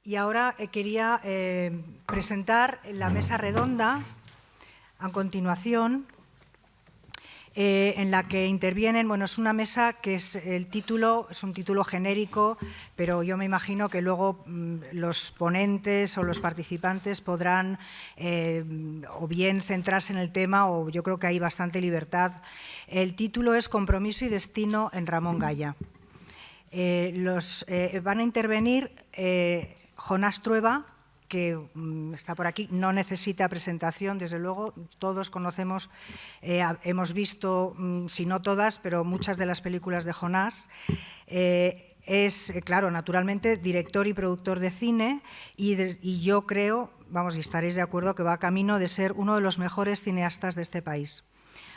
Y ahora quería presentar la mesa redonda a continuación, en la que intervienen, bueno, es una mesa que es un título genérico, pero yo me imagino que luego los ponentes o los participantes podrán o bien centrarse en el tema, o yo creo que hay bastante libertad. El título es Compromiso y destino en Ramón Gaya. Van a intervenir Jonás Trueba, que está por aquí, no necesita presentación, desde luego, todos conocemos, hemos visto, si no todas, pero muchas de las películas de Jonás. Es, claro, naturalmente, director y productor de cine y yo creo, vamos, y estaréis de acuerdo, que va camino de ser uno de los mejores cineastas de este país.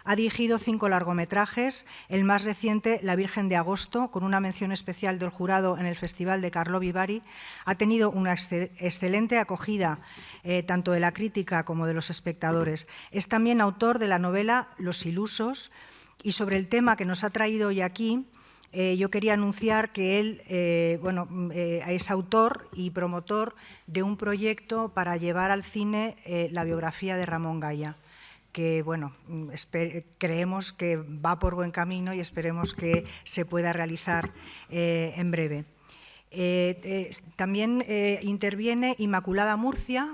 Ha dirigido 5 largometrajes, el más reciente, La Virgen de Agosto, con una mención especial del jurado en el Festival de Karlovy Vary. Ha tenido una excelente acogida tanto de la crítica como de los espectadores. Es también autor de la novela Los ilusos, y sobre el tema que nos ha traído hoy aquí, yo quería anunciar que él es autor y promotor de un proyecto para llevar al cine la biografía de Ramón Gaya, que bueno, creemos que va por buen camino y esperemos que se pueda realizar en breve. También interviene Inmaculada Murcia,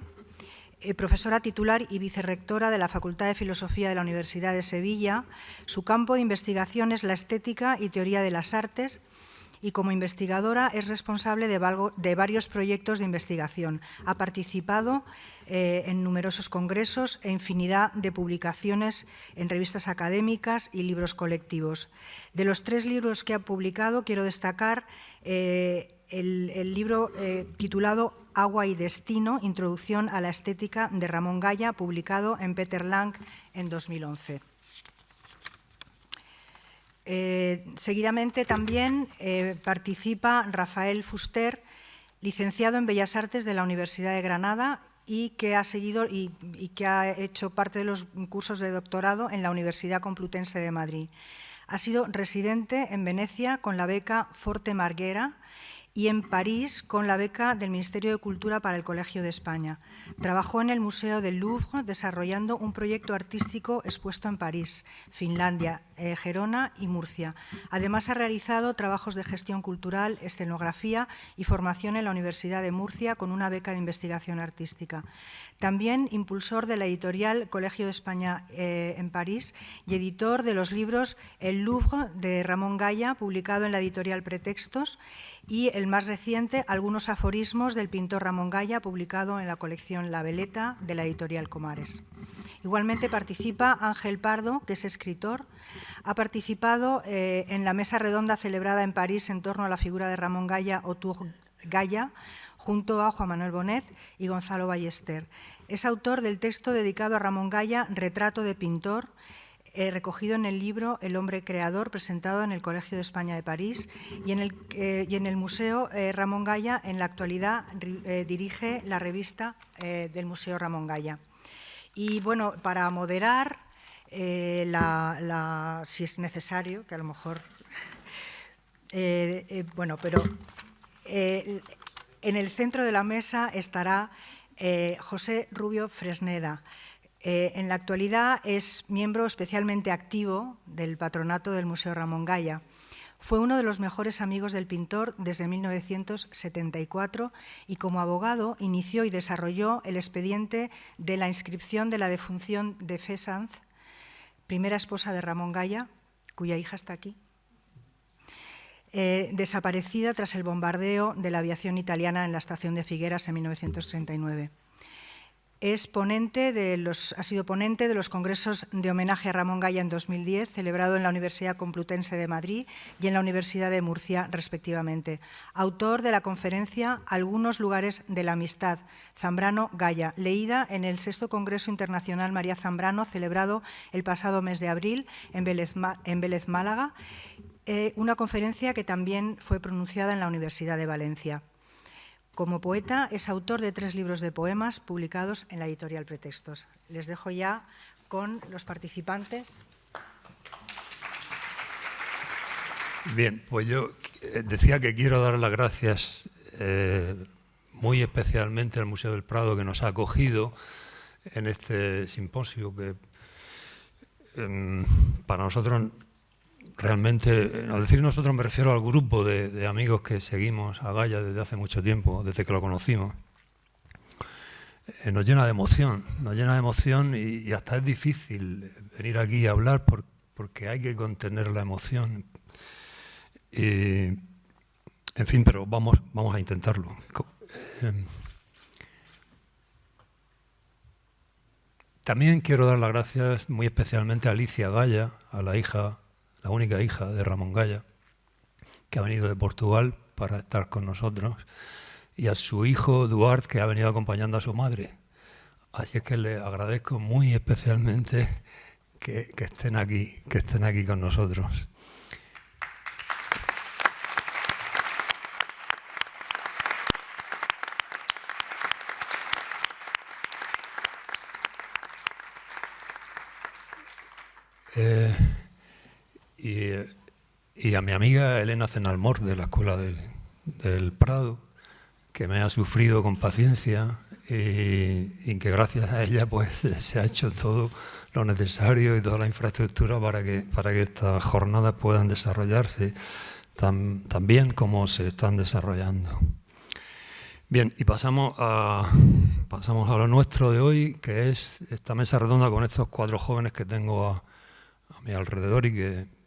profesora titular y vicerrectora de la Facultad de Filosofía de la Universidad de Sevilla. Su campo de investigación es la estética y teoría de las artes, y como investigadora es responsable de varios proyectos de investigación. Ha participado en numerosos congresos e infinidad de publicaciones en revistas académicas y libros colectivos. De los 3 libros que ha publicado, quiero destacar el libro titulado Agua y destino, introducción a la estética de Ramón Gaya, publicado en Peter Lang en 2011. Seguidamente también participa Rafael Fuster, licenciado en Bellas Artes de la Universidad de Granada y que ha seguido y que ha hecho parte de los cursos de doctorado en la Universidad Complutense de Madrid. Ha sido residente en Venecia con la beca Forte Marghera y en París con la beca del Ministerio de Cultura para el Colegio de España. Trabajó en el Museo del Louvre desarrollando un proyecto artístico expuesto en París, Finlandia, Gerona y Murcia. Además, ha realizado trabajos de gestión cultural, escenografía y formación en la Universidad de Murcia con una beca de investigación artística. También impulsor de la editorial Colegio de España en París y editor de los libros El Louvre de Ramón Gaya, publicado en la editorial Pretextos, y el más reciente, Algunos aforismos del pintor Ramón Gaya, publicado en la colección La Veleta de la editorial Comares. Igualmente participa Ángel Pardo, que es escritor. Ha participado en la mesa redonda celebrada en París en torno a la figura de Ramón Gaya, Autour Gaya, junto a Juan Manuel Bonet y Gonzalo Ballester. Es autor del texto dedicado a Ramón Gaya, Retrato de pintor, recogido en el libro El hombre creador, presentado en el Colegio de España de París, y en el Museo Ramón Gaya. En la actualidad dirige la revista del Museo Ramón Gaya. Y bueno, para moderar, si es necesario, que a lo mejor... en el centro de la mesa estará José Rubio Fresneda. En la actualidad es miembro especialmente activo del patronato del Museo Ramón Gaya. Fue uno de los mejores amigos del pintor desde 1974 y como abogado inició y desarrolló el expediente de la inscripción de la defunción de Fesanz, primera esposa de Ramón Gaya, cuya hija está aquí, desaparecida tras el bombardeo de la aviación italiana en la estación de Figueras en 1939. Ha sido ponente de los congresos de homenaje a Ramón Gaya en 2010, celebrado en la Universidad Complutense de Madrid y en la Universidad de Murcia, respectivamente. Autor de la conferencia Algunos lugares de la amistad, Zambrano-Gaya, leída en el 6º Congreso Internacional María Zambrano, celebrado el pasado mes de abril en Vélez, Málaga, una conferencia que también fue pronunciada en la Universidad de Valencia. Como poeta, es autor de 3 libros de poemas publicados en la editorial Pretextos. Les dejo ya con los participantes. Bien, pues yo decía que quiero dar las gracias muy especialmente al Museo del Prado, que nos ha acogido en este simposio, que para nosotros realmente, al decir nosotros me refiero al grupo de amigos que seguimos a Gaya desde hace mucho tiempo, desde que lo conocimos. Nos llena de emoción y hasta es difícil venir aquí a hablar porque hay que contener la emoción. En fin, pero vamos a intentarlo. También quiero dar las gracias muy especialmente a Alicia Gaya, a la única hija de Ramón Gaya, que ha venido de Portugal para estar con nosotros, y a su hijo Duarte, que ha venido acompañando a su madre. Así es que le agradezco muy especialmente que estén aquí con nosotros. Y a mi amiga Elena Cenalmor, de la Escuela del Prado, que me ha sufrido con paciencia y que gracias a ella pues se ha hecho todo lo necesario y toda la infraestructura para que estas jornadas puedan desarrollarse tan bien como se están desarrollando. Bien, y pasamos a lo nuestro de hoy, que es esta mesa redonda con estos 4 jóvenes que tengo a mi alrededor y que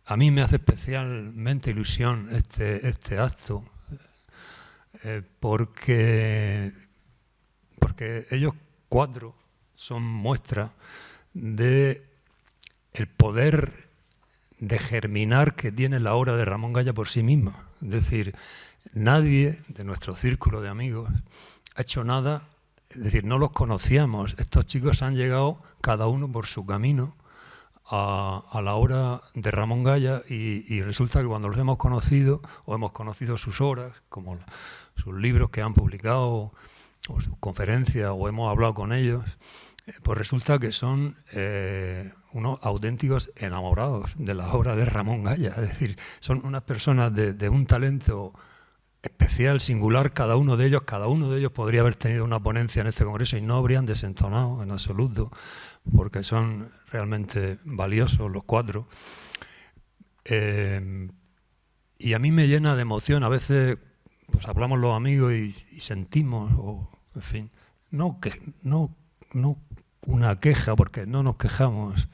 a mí me hace especialmente ilusión este acto, porque ellos 4 son muestra de el poder de germinar que tiene la obra de Ramón Gaya por sí misma. Es decir, nadie de nuestro círculo de amigos ha hecho nada, es decir, no los conocíamos. Estos chicos han llegado cada uno por su camino a la obra de Ramón Gaya y resulta que cuando los hemos conocido o hemos conocido sus obras, como sus libros que han publicado o sus conferencias o hemos hablado con ellos, pues resulta que son unos auténticos enamorados de la obra de Ramón Gaya. Es decir, son unas personas de un talento especial, singular, cada uno de ellos podría haber tenido una ponencia en este congreso y no habrían desentonado en absoluto, porque son realmente valiosos los 4. Y a mí me llena de emoción, a veces pues hablamos los amigos y sentimos, en fin, no una queja, porque no nos quejamos,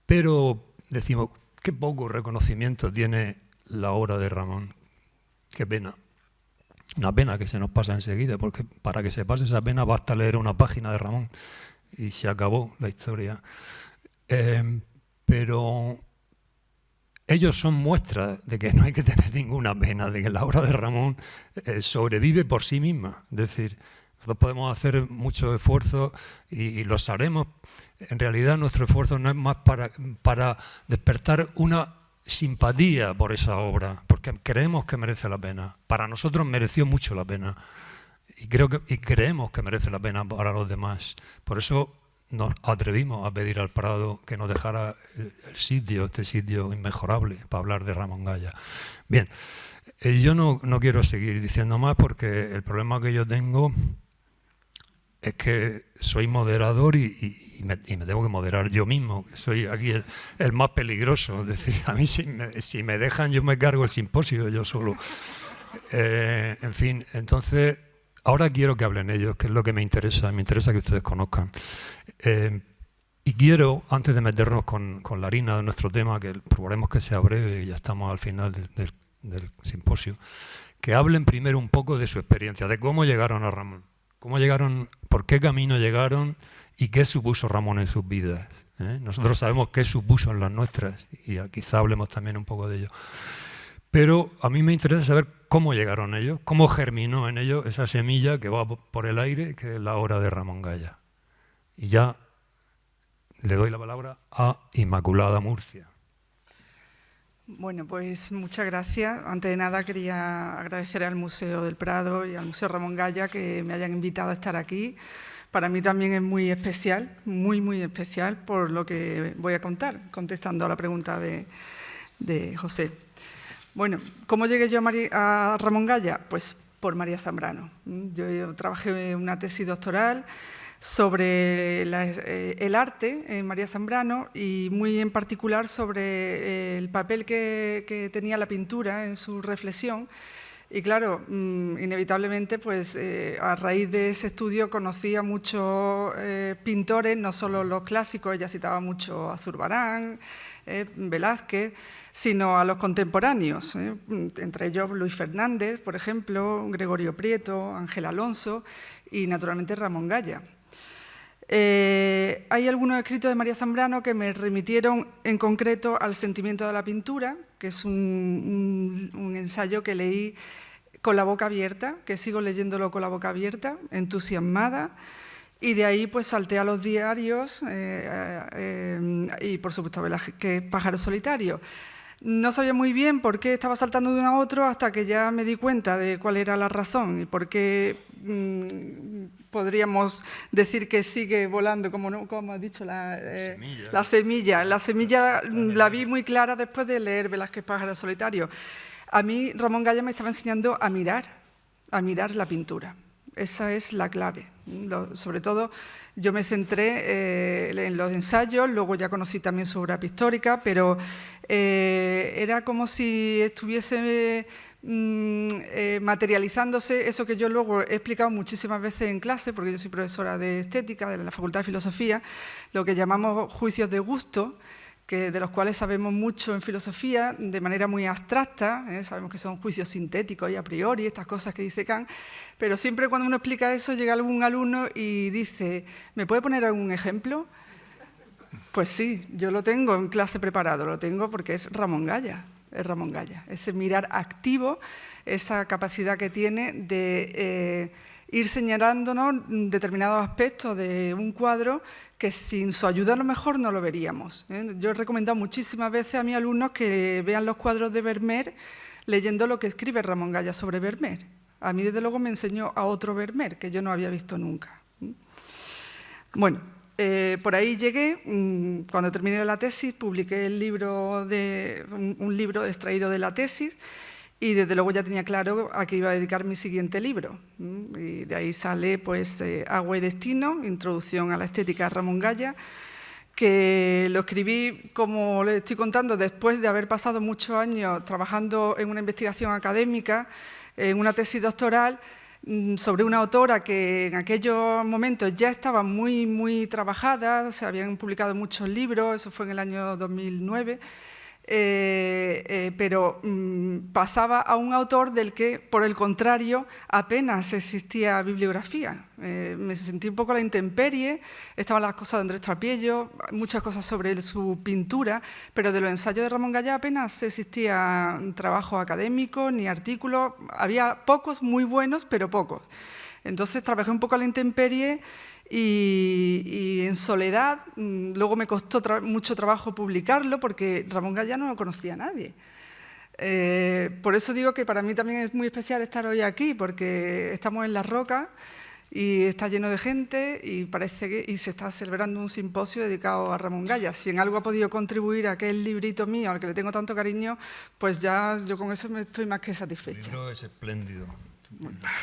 pero decimos, qué poco reconocimiento tiene la obra de Ramón. Qué pena. Una pena que se nos pasa enseguida, porque para que se pase esa pena basta leer una página de Ramón y se acabó la historia. Pero ellos son muestras de que no hay que tener ninguna pena, de que la obra de Ramón sobrevive por sí misma. Es decir, nosotros podemos hacer mucho esfuerzo y los haremos. En realidad nuestro esfuerzo no es más para despertar una simpatía por esa obra, porque creemos que merece la pena. Para nosotros mereció mucho la pena y creemos que merece la pena para los demás. Por eso nos atrevimos a pedir al Prado que nos dejara este sitio inmejorable para hablar de Ramón Gaya. Bien, yo no quiero seguir diciendo más porque el problema que yo tengo es que soy moderador y me tengo que moderar yo mismo. Soy aquí el más peligroso. Es decir, a mí si me dejan yo me cargo el simposio yo solo. En fin, entonces ahora quiero que hablen ellos, que es lo que me interesa que ustedes conozcan. Y quiero, antes de meternos con la harina de nuestro tema, que procuremos que sea breve y ya estamos al final del simposio, que hablen primero un poco de su experiencia, de cómo llegaron a Ramón. ¿Cómo llegaron? ¿Por qué camino llegaron? ¿Y qué supuso Ramón en sus vidas? Nosotros sabemos qué supuso en las nuestras y quizá hablemos también un poco de ello. Pero a mí me interesa saber cómo llegaron ellos, cómo germinó en ellos esa semilla que va por el aire, que es la obra de Ramón Gaya. Y ya le doy la palabra a Inmaculada Murcia. Bueno, pues muchas gracias. Antes de nada quería agradecer al Museo del Prado y al Museo Ramón Gaya que me hayan invitado a estar aquí. Para mí también es muy especial, muy especial por lo que voy a contar, contestando a la pregunta de José. Bueno, ¿cómo llegué yo a Ramón Gaya? Pues por María Zambrano. Yo trabajé en una tesis doctoral sobre el arte en María Zambrano y muy en particular sobre el papel que tenía la pintura en su reflexión. Y claro, inevitablemente, pues, a raíz de ese estudio conocí a muchos pintores, no solo los clásicos, ella citaba mucho a Zurbarán, Velázquez, sino a los contemporáneos, entre ellos Luis Fernández, por ejemplo, Gregorio Prieto, Ángel Alonso y naturalmente Ramón Gaya. Hay algunos escritos de María Zambrano que me remitieron en concreto al sentimiento de la pintura, que es un ensayo que leí con la boca abierta, que sigo leyéndolo con la boca abierta, entusiasmada, y de ahí pues salté a los diarios y por supuesto a Velázquez, Pájaro Solitario. No sabía muy bien por qué estaba saltando de uno a otro hasta que ya me di cuenta de cuál era la razón y por qué podríamos decir que sigue volando, como has dicho, la semilla. La semilla la vi muy clara después de leer Velázquez, Pájaro Solitario. A mí Ramón Gaya me estaba enseñando a mirar la pintura. Esa es la clave. Sobre todo, yo me centré en los ensayos, luego ya conocí también su obra pictórica, pero era como si estuviese materializándose eso que yo luego he explicado muchísimas veces en clase, porque yo soy profesora de estética de la Facultad de Filosofía, lo que llamamos juicios de gusto, de los cuales sabemos mucho en filosofía de manera muy abstracta, sabemos que son juicios sintéticos y a priori, estas cosas que dice Kant, pero siempre cuando uno explica eso llega algún alumno y dice, ¿me puede poner algún ejemplo? Pues sí, yo lo tengo en clase preparado, lo tengo porque es Ramón Gaya, ese mirar activo, esa capacidad que tiene de ir señalándonos determinados aspectos de un cuadro que sin su ayuda a lo mejor no lo veríamos. Yo he recomendado muchísimas veces a mis alumnos que vean los cuadros de Vermeer leyendo lo que escribe Ramón Gaya sobre Vermeer. A mí, desde luego, me enseñó a otro Vermeer que yo no había visto nunca. Bueno, por ahí llegué. Cuando terminé la tesis, publiqué un libro extraído de la tesis y desde luego ya tenía claro a qué iba a dedicar mi siguiente libro. Y de ahí sale pues, Agua y Destino, Introducción a la Estética de Ramón Gaya, que lo escribí, como les estoy contando, después de haber pasado muchos años trabajando en una investigación académica, en una tesis doctoral, sobre una autora que en aquellos momentos ya estaba muy trabajada, se habían publicado muchos libros, eso fue en el año 2009, pero pasaba a un autor del que, por el contrario, apenas existía bibliografía. Me sentí un poco a la intemperie, estaban las cosas de Andrés Trapiello, muchas cosas sobre su pintura, pero de los ensayos de Ramón Gaya apenas existía trabajo académico ni artículos, había pocos muy buenos, pero pocos. Entonces trabajé un poco a la intemperie y en soledad. Luego me costó mucho trabajo publicarlo porque Ramón Gaya no lo conocía a nadie. Por eso digo que para mí también es muy especial estar hoy aquí, porque estamos en Las Rocas y está lleno de gente y parece que se está celebrando un simposio dedicado a Ramón Gaya. Si en algo ha podido contribuir a aquel librito mío al que le tengo tanto cariño, pues ya yo con eso me estoy más que satisfecha. El libro es espléndido.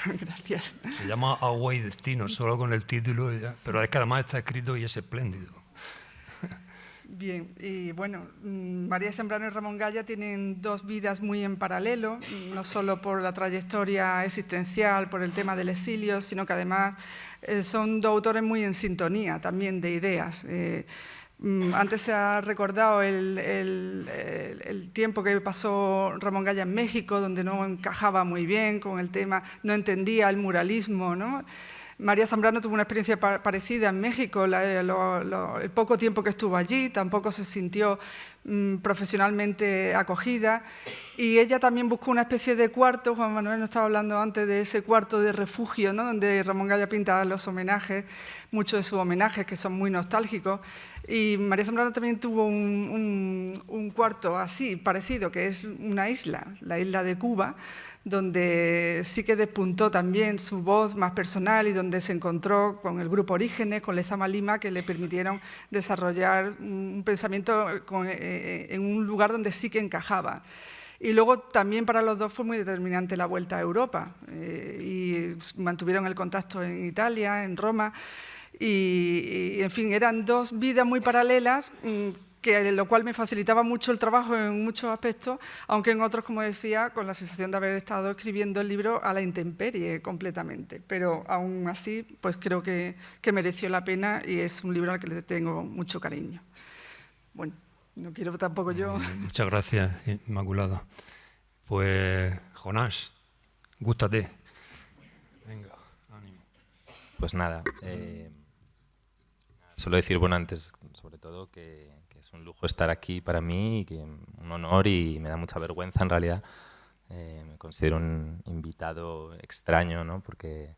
Gracias. Se llama Agua y Destino, solo con el título, ya, pero es que además está escrito y es espléndido. Bien, y bueno, María Zambrano y Ramón Gaya tienen dos vidas muy en paralelo, no solo por la trayectoria existencial, por el tema del exilio, sino que además son dos autores muy en sintonía también de ideas. Antes se ha recordado el tiempo que pasó Ramón Gaya en México, donde no encajaba muy bien con el tema, no entendía el muralismo, ¿no? María Zambrano tuvo una experiencia parecida en México, el poco tiempo que estuvo allí, tampoco se sintió profesionalmente acogida, y ella también buscó una especie de cuarto. Juan Manuel nos estaba hablando antes de ese cuarto de refugio, ¿no? Donde Ramón Gaya pinta los homenajes, muchos de sus homenajes que son muy nostálgicos, y María Zambrano también tuvo un cuarto así, parecido, que es una isla, la isla de Cuba, donde sí que despuntó también su voz más personal y donde se encontró con el grupo Orígenes, con Lezama Lima, que le permitieron desarrollar un pensamiento en un lugar donde sí que encajaba. Y luego también para los dos fue muy determinante la vuelta a Europa y mantuvieron el contacto en Italia, en Roma y en fin, eran dos vidas muy paralelas, lo cual me facilitaba mucho el trabajo en muchos aspectos, aunque en otros, como decía, con la sensación de haber estado escribiendo el libro a la intemperie completamente. Pero aún así, pues creo que mereció la pena y es un libro al que le tengo mucho cariño. Bueno, no quiero tampoco yo... Muchas gracias, Inmaculada. Pues, Jonás, gústate. Venga, ánimo. Pues nada, solo decir, bueno, antes, sobre todo, que es un lujo estar aquí para mí, y que un honor, y me da mucha vergüenza en realidad. Me considero un invitado extraño, ¿no? Porque,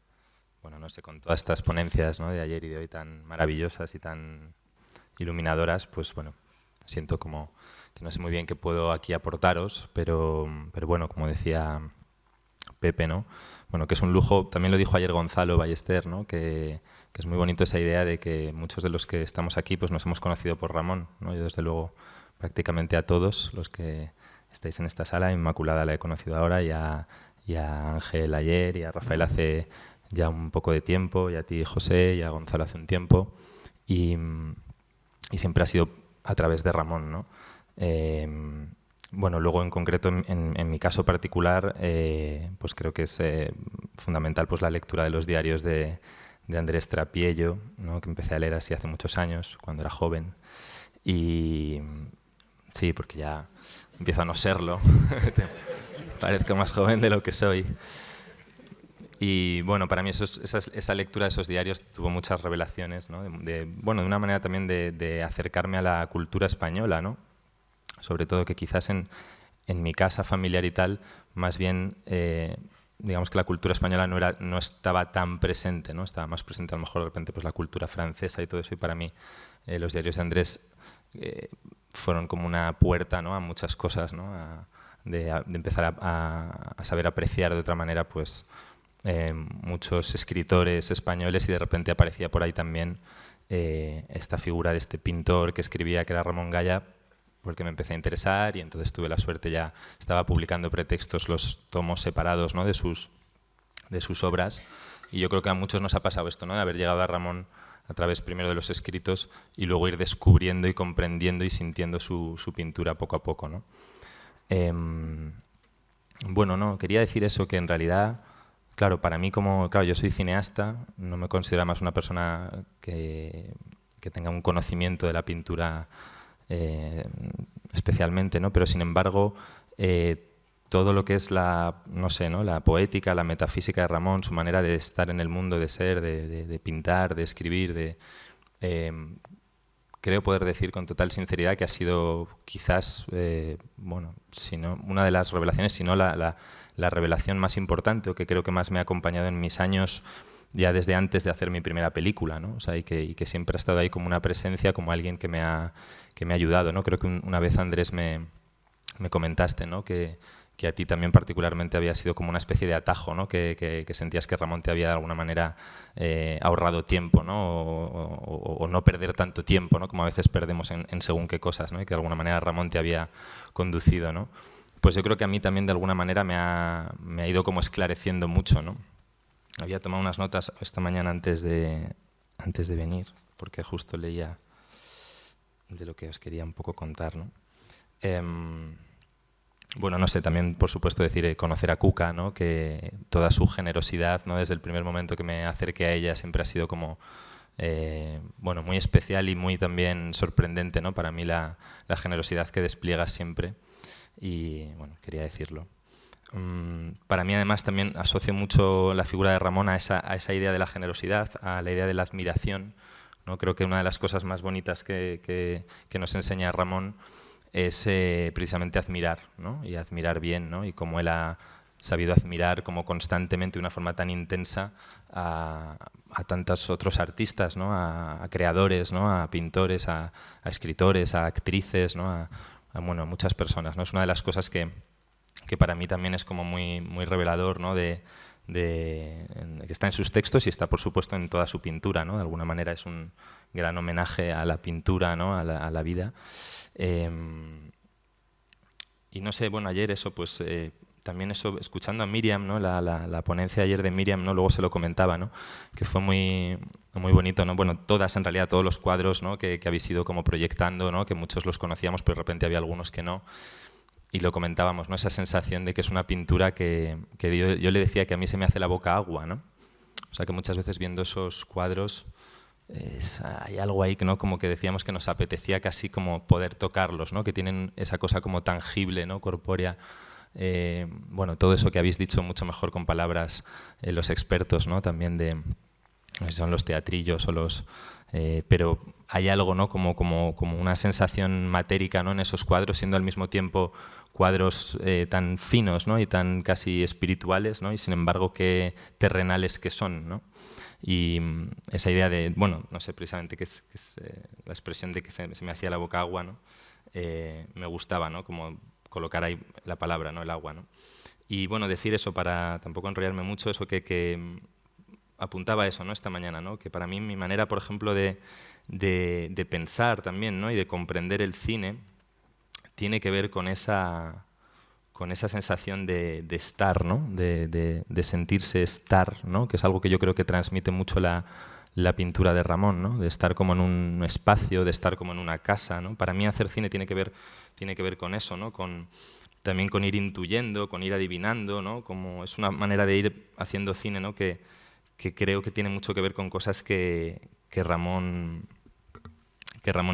bueno, no sé, con todas estas ponencias, ¿no?, de ayer y de hoy tan maravillosas y tan iluminadoras, pues bueno, siento como que no sé muy bien qué puedo aquí aportaros, pero bueno, como decía Pepe, ¿no? Bueno, que es un lujo, también lo dijo ayer Gonzalo Ballester, ¿no?, que es muy bonito esa idea de que muchos de los que estamos aquí pues nos hemos conocido por Ramón, ¿no? Yo desde luego prácticamente a todos los que estáis en esta sala, Inmaculada la he conocido ahora, y a Ángel ayer, y a Rafael hace ya un poco de tiempo, y a ti, José, y a Gonzalo hace un tiempo, y siempre ha sido a través de Ramón, ¿no? Bueno, luego en concreto, en mi caso particular, pues creo que es fundamental pues la lectura de los diarios de Andrés Trapiello, ¿no?, que empecé a leer así hace muchos años, cuando era joven. Y sí, porque ya empiezo a no serlo, parezco más joven de lo que soy. Y bueno, para mí esa lectura de esos diarios tuvo muchas revelaciones, ¿no? Bueno, de una manera también de acercarme a la cultura española, ¿no? Sobre todo que quizás en mi casa familiar y tal, más bien, digamos que la cultura española no estaba tan presente, ¿no? Estaba más presente a lo mejor de repente pues la cultura francesa y todo eso, y para mí los diarios de Andrés fueron como una puerta, ¿no?, a muchas cosas, ¿no? De empezar a saber apreciar de otra manera pues muchos escritores españoles, y de repente aparecía por ahí también esta figura de este pintor que escribía, que era Ramón Gaya, porque me empecé a interesar, y entonces tuve la suerte, ya estaba publicando pretextos los tomos separados, ¿no?, de sus obras, y yo creo que a muchos nos ha pasado esto, ¿no?, de haber llegado a Ramón a través primero de los escritos y luego ir descubriendo y comprendiendo y sintiendo su pintura poco a poco, ¿no? Bueno, no, quería decir eso, que en realidad, claro, para mí claro, yo soy cineasta, no me considero más una persona que tenga un conocimiento de la pintura especialmente, ¿no? Pero sin embargo, todo lo que es no sé, ¿no?, la poética, la metafísica de Ramón, su manera de estar en el mundo, de ser, de pintar, de escribir, creo poder decir con total sinceridad que ha sido quizás, bueno, sino una de las revelaciones, si no la revelación más importante, o que creo que más me ha acompañado en mis años, ya desde antes de hacer mi primera película, ¿no? O sea, y que siempre ha estado ahí como una presencia, como alguien que me ha ayudado, ¿no? Creo que una vez, Andrés, me comentaste, ¿no?, que a ti también particularmente había sido como una especie de atajo, ¿no?, que sentías que Ramón te había de alguna manera ahorrado tiempo, ¿no?, o no perder tanto tiempo, ¿no?, como a veces perdemos en según qué cosas, ¿no?, y que de alguna manera Ramón te había conducido, ¿no? Pues yo creo que a mí también de alguna manera me ha ido como esclareciendo mucho, ¿no? Había tomado unas notas esta mañana antes de venir, porque justo leía de lo que os quería un poco contar, ¿no? Bueno, no sé, también por supuesto decir, conocer a Cuca, ¿no?, que toda su generosidad, ¿no?, desde el primer momento que me acerqué a ella siempre ha sido como, bueno, muy especial y muy también sorprendente, ¿no?, para mí la generosidad que despliega siempre, y bueno, quería decirlo. Para mí además también asocio mucho la figura de Ramón a esa idea de la generosidad, a la idea de la admiración, ¿no? Creo que una de las cosas más bonitas que nos enseña Ramón es precisamente admirar, ¿no? Y admirar bien, ¿no? Y cómo él ha sabido admirar como constantemente, de una forma tan intensa, a tantos otros artistas, ¿no? A creadores, ¿no?, a pintores, a escritores, a actrices, ¿no?, a muchas personas, ¿no? Es una de las cosas que para mí también es como muy, muy revelador, ¿no?, que está en sus textos y está, por supuesto, en toda su pintura, ¿no? De alguna manera es un gran homenaje a la pintura, ¿no?, a la vida. no sé, bueno, ayer eso, pues también eso, escuchando a Miriam, ¿no? La ponencia ayer de Miriam, ¿no? Luego se lo comentaba, ¿no? Que fue muy bonito, ¿no? Bueno, en realidad, todos los cuadros, ¿no? que habéis ido como proyectando, ¿no? Que muchos los conocíamos, pero de repente había algunos que no. Y lo comentábamos, ¿no? Esa sensación de que es una pintura que yo le decía que a mí se me hace la boca agua, ¿no? O sea, que muchas veces viendo esos cuadros hay algo ahí, ¿no? Como que decíamos que nos apetecía casi como poder tocarlos, ¿no? Que tienen esa cosa como tangible, ¿no? Corpórea. Bueno, todo eso que habéis dicho mucho mejor con palabras los expertos, ¿no? También de son los teatrillos o los... pero hay algo, ¿no? como una sensación matérica, ¿no? En esos cuadros, siendo al mismo tiempo cuadros tan finos, ¿no? Y tan casi espirituales, ¿no? Y sin embargo qué terrenales que son, ¿no? Y esa idea de, bueno, no sé precisamente qué es la expresión de que se me hacía la boca agua, ¿no? Me gustaba, ¿no? Como colocar ahí la palabra, ¿no? El agua, ¿no? Y bueno, decir eso para tampoco enrollarme mucho, eso que apuntaba eso, ¿no? Esta mañana, ¿no? Que para mí mi manera, por ejemplo, de pensar también, ¿no? Y de comprender el cine tiene que ver con esa sensación de estar, ¿no? De sentirse estar, ¿no? Que es algo que yo creo que transmite mucho la pintura de Ramón, ¿no? De estar como en un espacio, de estar como en una casa, ¿no? Para mí hacer cine tiene que ver con eso, ¿no? También con ir intuyendo, con ir adivinando, ¿no? Como es una manera de ir haciendo cine, ¿no? Que creo que tiene mucho que ver con cosas que Ramón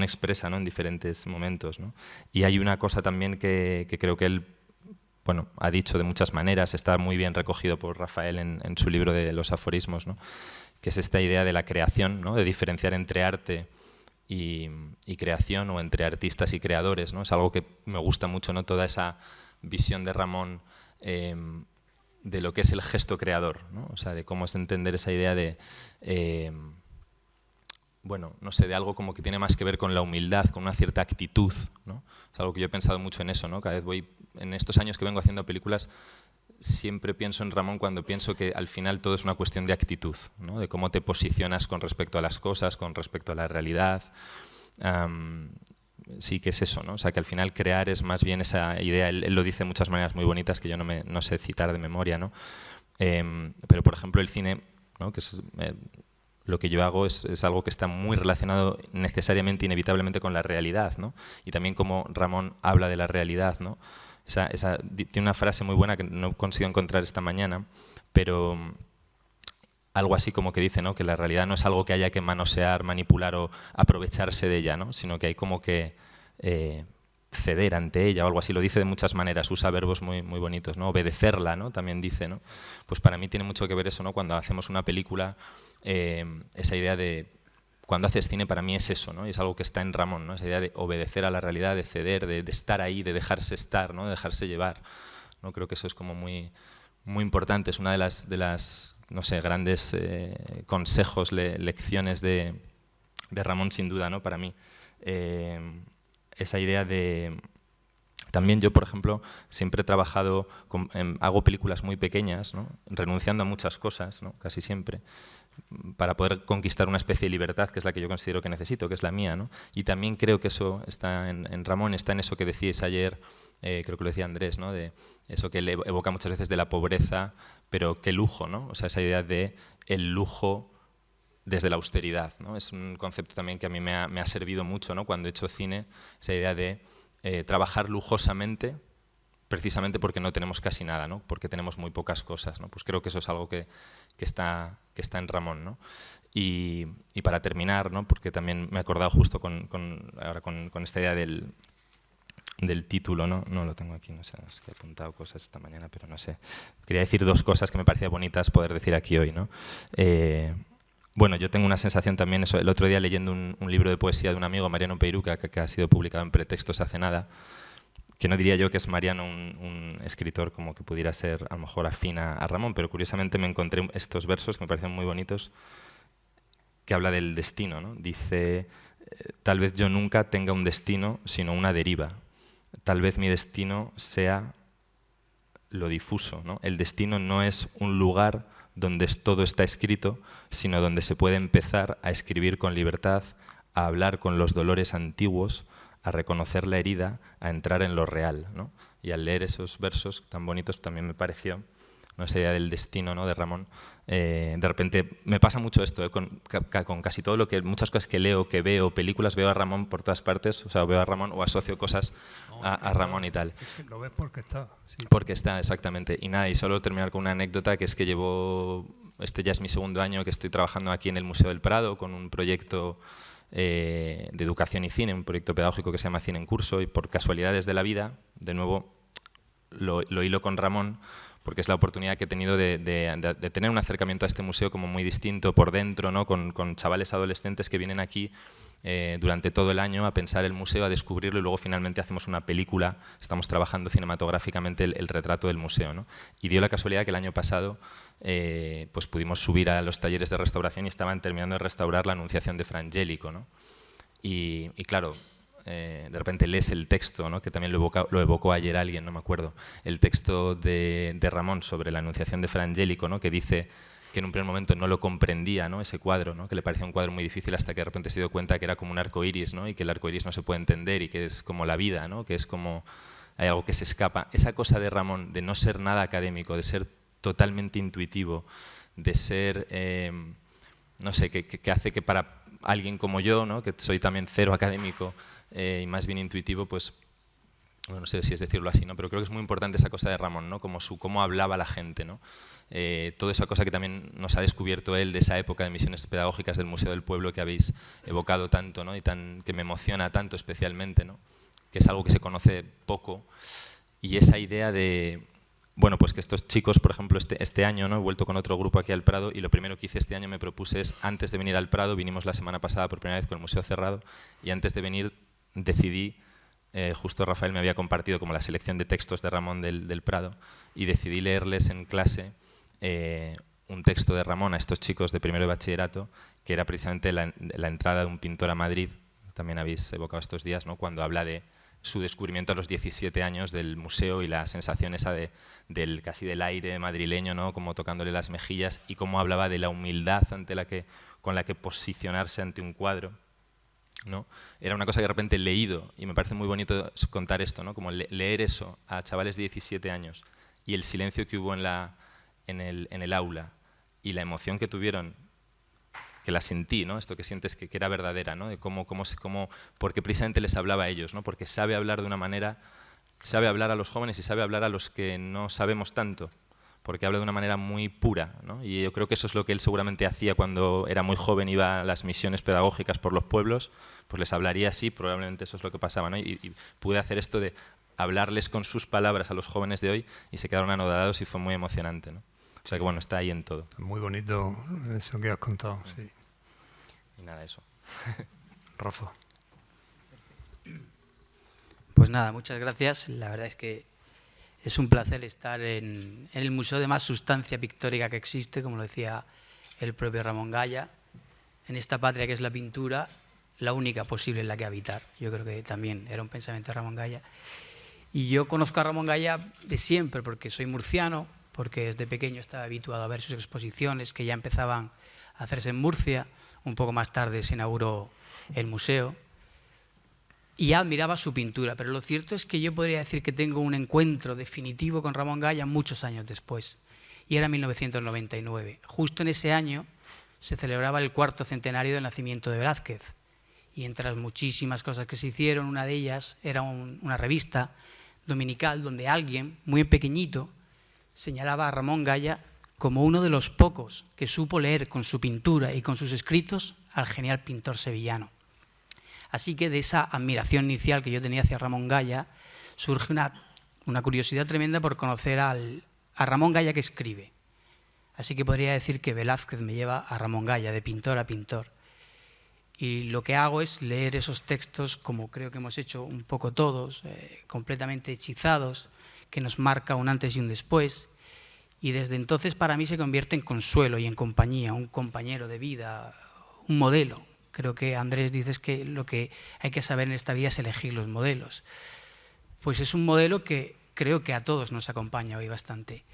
expresa, ¿no? En diferentes momentos, ¿no? Y hay una cosa también que creo que él, bueno, ha dicho de muchas maneras, está muy bien recogido por Rafael en su libro de los aforismos, ¿no? Que es esta idea de la creación, ¿no? De diferenciar entre arte y creación, o entre artistas y creadores, ¿no? Es algo que me gusta mucho, ¿no? Toda esa visión de Ramón de lo que es el gesto creador, ¿no? O sea, de cómo es entender esa idea de, bueno, no sé, de algo como que tiene más que ver con la humildad, con una cierta actitud, ¿no? Es algo que yo he pensado mucho en eso, ¿no? Cada vez en estos años que vengo haciendo películas, siempre pienso en Ramón cuando pienso que al final todo es una cuestión de actitud, ¿no? De cómo te posicionas con respecto a las cosas, con respecto a la realidad. Sí que es eso, ¿no? O sea, que al final crear es más bien esa idea, él lo dice de muchas maneras muy bonitas que yo no sé citar de memoria, ¿no? Pero, por ejemplo, el cine, ¿no? Que es, lo que yo hago es algo que está muy relacionado necesariamente, inevitablemente con la realidad, ¿no? Y también como Ramón habla de la realidad, ¿no? Tiene una frase muy buena que no consigo encontrar esta mañana, pero algo así como que dice, ¿no? Que la realidad no es algo que haya que manosear, manipular o aprovecharse de ella, ¿no? Sino que hay como que ceder ante ella o algo así. Lo dice de muchas maneras, usa verbos muy bonitos, ¿no? Obedecerla, ¿no? También dice, ¿no? Pues para mí tiene mucho que ver eso, ¿no? Cuando hacemos una película, esa idea de... Cuando haces cine para mí es eso, ¿no? Y es algo que está en Ramón, ¿no? Esa idea de obedecer a la realidad, de ceder, de estar ahí, de dejarse estar, ¿no? De dejarse llevar, ¿no? Creo que eso es como muy importante, es una de las no sé, grandes consejos, lecciones de Ramón, sin duda, ¿no? Para mí. Esa idea de... También yo, por ejemplo, siempre he trabajado, hago películas muy pequeñas, ¿no? Renunciando a muchas cosas, ¿no? Casi siempre, para poder conquistar una especie de libertad que es la que yo considero que necesito, que es la mía, ¿no? Y también creo que eso está en Ramón, está en eso que decíais ayer, creo que lo decía Andrés, ¿no? De eso que él evoca muchas veces de la pobreza, pero qué lujo, ¿no? O sea, esa idea de el lujo desde la austeridad, ¿no? Es un concepto también que a mí me ha servido mucho, ¿no? Cuando he hecho cine, esa idea de trabajar lujosamente, precisamente porque no tenemos casi nada, ¿no? Porque tenemos muy pocas cosas, ¿no? Pues creo que eso es algo que está en Ramón, ¿no? Y para terminar, ¿no? Porque también me he acordado justo ahora con esta idea del título, ¿no? No lo tengo aquí, no sé, es que he apuntado cosas esta mañana, pero no sé. Quería decir dos cosas que me parecían bonitas poder decir aquí hoy, ¿no? Bueno, yo tengo una sensación también, eso, el otro día leyendo un libro de poesía de un amigo, Mariano Peiruca, que ha sido publicado en Pretextos hace nada, que no diría yo que es Mariano un escritor como que pudiera ser a lo mejor afín a Ramón, pero curiosamente me encontré estos versos que me parecen muy bonitos, que habla del destino, ¿no? Dice, tal vez yo nunca tenga un destino, sino una deriva. Tal vez mi destino sea lo difuso, ¿no? El destino no es un lugar donde todo está escrito, sino donde se puede empezar a escribir con libertad, a hablar con los dolores antiguos, a reconocer la herida, a entrar en lo real, ¿no? Y al leer esos versos tan bonitos también me pareció, no sé, del destino, ¿no?, de Ramón. De repente me pasa mucho esto, con casi todo lo que, muchas cosas que leo, que veo, películas, veo a Ramón por todas partes, o sea, veo a Ramón o asocio cosas a Ramón y tal. Es que lo ves porque está. Sí. Porque está, exactamente. Y nada, y solo terminar con una anécdota, que es que este ya es mi segundo año que estoy trabajando aquí en el Museo del Prado con un proyecto de educación y cine, un proyecto pedagógico que se llama Cine en Curso, y por casualidades de la vida, de nuevo, lo hilo con Ramón, porque es la oportunidad que he tenido de tener un acercamiento a este museo como muy distinto por dentro, ¿no?, con chavales adolescentes que vienen aquí durante todo el año a pensar el museo, a descubrirlo, y luego finalmente hacemos una película, estamos trabajando cinematográficamente el retrato del museo, ¿no? Y dio la casualidad que el año pasado pues pudimos subir a los talleres de restauración y estaban terminando de restaurar la Anunciación de Fra Angelico, ¿no? Y claro, de repente lees el texto, ¿no?, que también lo evocó ayer alguien, no me acuerdo, el texto de Ramón sobre la Anunciación de Fra Angelico, ¿no?, que dice que en un primer momento no lo comprendía, ¿no?, ese cuadro, ¿no?, que le parecía un cuadro muy difícil, hasta que de repente se dio cuenta que era como un arco iris, ¿no?, y que el arco iris no se puede entender, y que es como la vida, ¿no?, que es como hay algo que se escapa. Esa cosa de Ramón, de no ser nada académico, de ser totalmente intuitivo, de ser, no sé, que hace que para alguien como yo, ¿no?, que soy también cero académico y más bien intuitivo, pues, bueno, no sé si es decirlo así, ¿no?, pero creo que es muy importante esa cosa de Ramón, ¿no?, como cómo hablaba la gente, ¿no?, toda esa cosa que también nos ha descubierto él de esa época de misiones pedagógicas del Museo del Pueblo que habéis evocado tanto, ¿no?, y que me emociona tanto especialmente, ¿no?, que es algo que se conoce poco, y esa idea de, bueno, pues que estos chicos, por ejemplo, este año, ¿no?, he vuelto con otro grupo aquí al Prado, y lo primero que hice este año me propuse es, antes de venir al Prado, vinimos la semana pasada por primera vez con el museo cerrado, y antes de venir decidí, justo Rafael me había compartido como la selección de textos de Ramón del Prado, y decidí leerles en clase un texto de Ramón a estos chicos de primero de bachillerato, que era precisamente la entrada de un pintor a Madrid, también habéis evocado estos días, ¿no?, cuando habla de su descubrimiento a los 17 años del museo y la sensación esa casi del aire madrileño, ¿no?, como tocándole las mejillas, y cómo hablaba de la humildad con la que posicionarse ante un cuadro, ¿no? Era una cosa que de repente he leído, y me parece muy bonito contar esto, ¿no?, como leer eso a chavales de 17 años, y el silencio que hubo en el aula, y la emoción que tuvieron, que la sentí, ¿no?, esto que sientes que era verdadera, ¿no?, de porque precisamente les hablaba a ellos, ¿no?, porque sabe hablar de una manera, sabe hablar a los jóvenes y sabe hablar a los que no sabemos tanto, porque habla de una manera muy pura, ¿no?, y yo creo que eso es lo que él seguramente hacía cuando era muy joven, iba a las misiones pedagógicas por los pueblos, pues les hablaría así, probablemente eso es lo que pasaba, ¿no?, y pude hacer esto de hablarles con sus palabras a los jóvenes de hoy, y se quedaron anodados, y fue muy emocionante, ¿no? O sea que bueno, está ahí en todo. Muy bonito eso que has contado, sí. Y nada, eso. Rafa. Pues nada, muchas gracias. La verdad es que es un placer estar en el museo de más sustancia pictórica que existe, como lo decía el propio Ramón Gaya, en esta patria que es la pintura, la única posible en la que habitar. Yo creo que también era un pensamiento de Ramón Gaya. Y yo conozco a Ramón Gaya de siempre, porque soy murciano, porque desde pequeño estaba habituado a ver sus exposiciones, que ya empezaban a hacerse en Murcia. Un poco más tarde se inauguró el museo. Y ya admiraba su pintura, pero lo cierto es que yo podría decir que tengo un encuentro definitivo con Ramón Gaya muchos años después. Y era 1999. Justo en ese año se celebraba el 4º centenario del nacimiento de Velázquez. Y entre las muchísimas cosas que se hicieron, una de ellas era una revista dominical donde alguien, muy pequeñito, señalaba a Ramón Gaya como uno de los pocos que supo leer con su pintura y con sus escritos al genial pintor sevillano. Así que de esa admiración inicial que yo tenía hacia Ramón Gaya surge una curiosidad tremenda por conocer a Ramón Gaya que escribe. Así que podría decir que Velázquez me lleva a Ramón Gaya, de pintor a pintor. Y lo que hago es leer esos textos, como creo que hemos hecho un poco todos, completamente hechizados, que nos marca un antes y un después, y desde entonces para mí se convierte en consuelo y en compañía, un compañero de vida, un modelo. Creo que Andrés dices que lo que hay que saber en esta vida es elegir los modelos. Pues es un modelo que creo que a todos nos acompaña hoy bastante.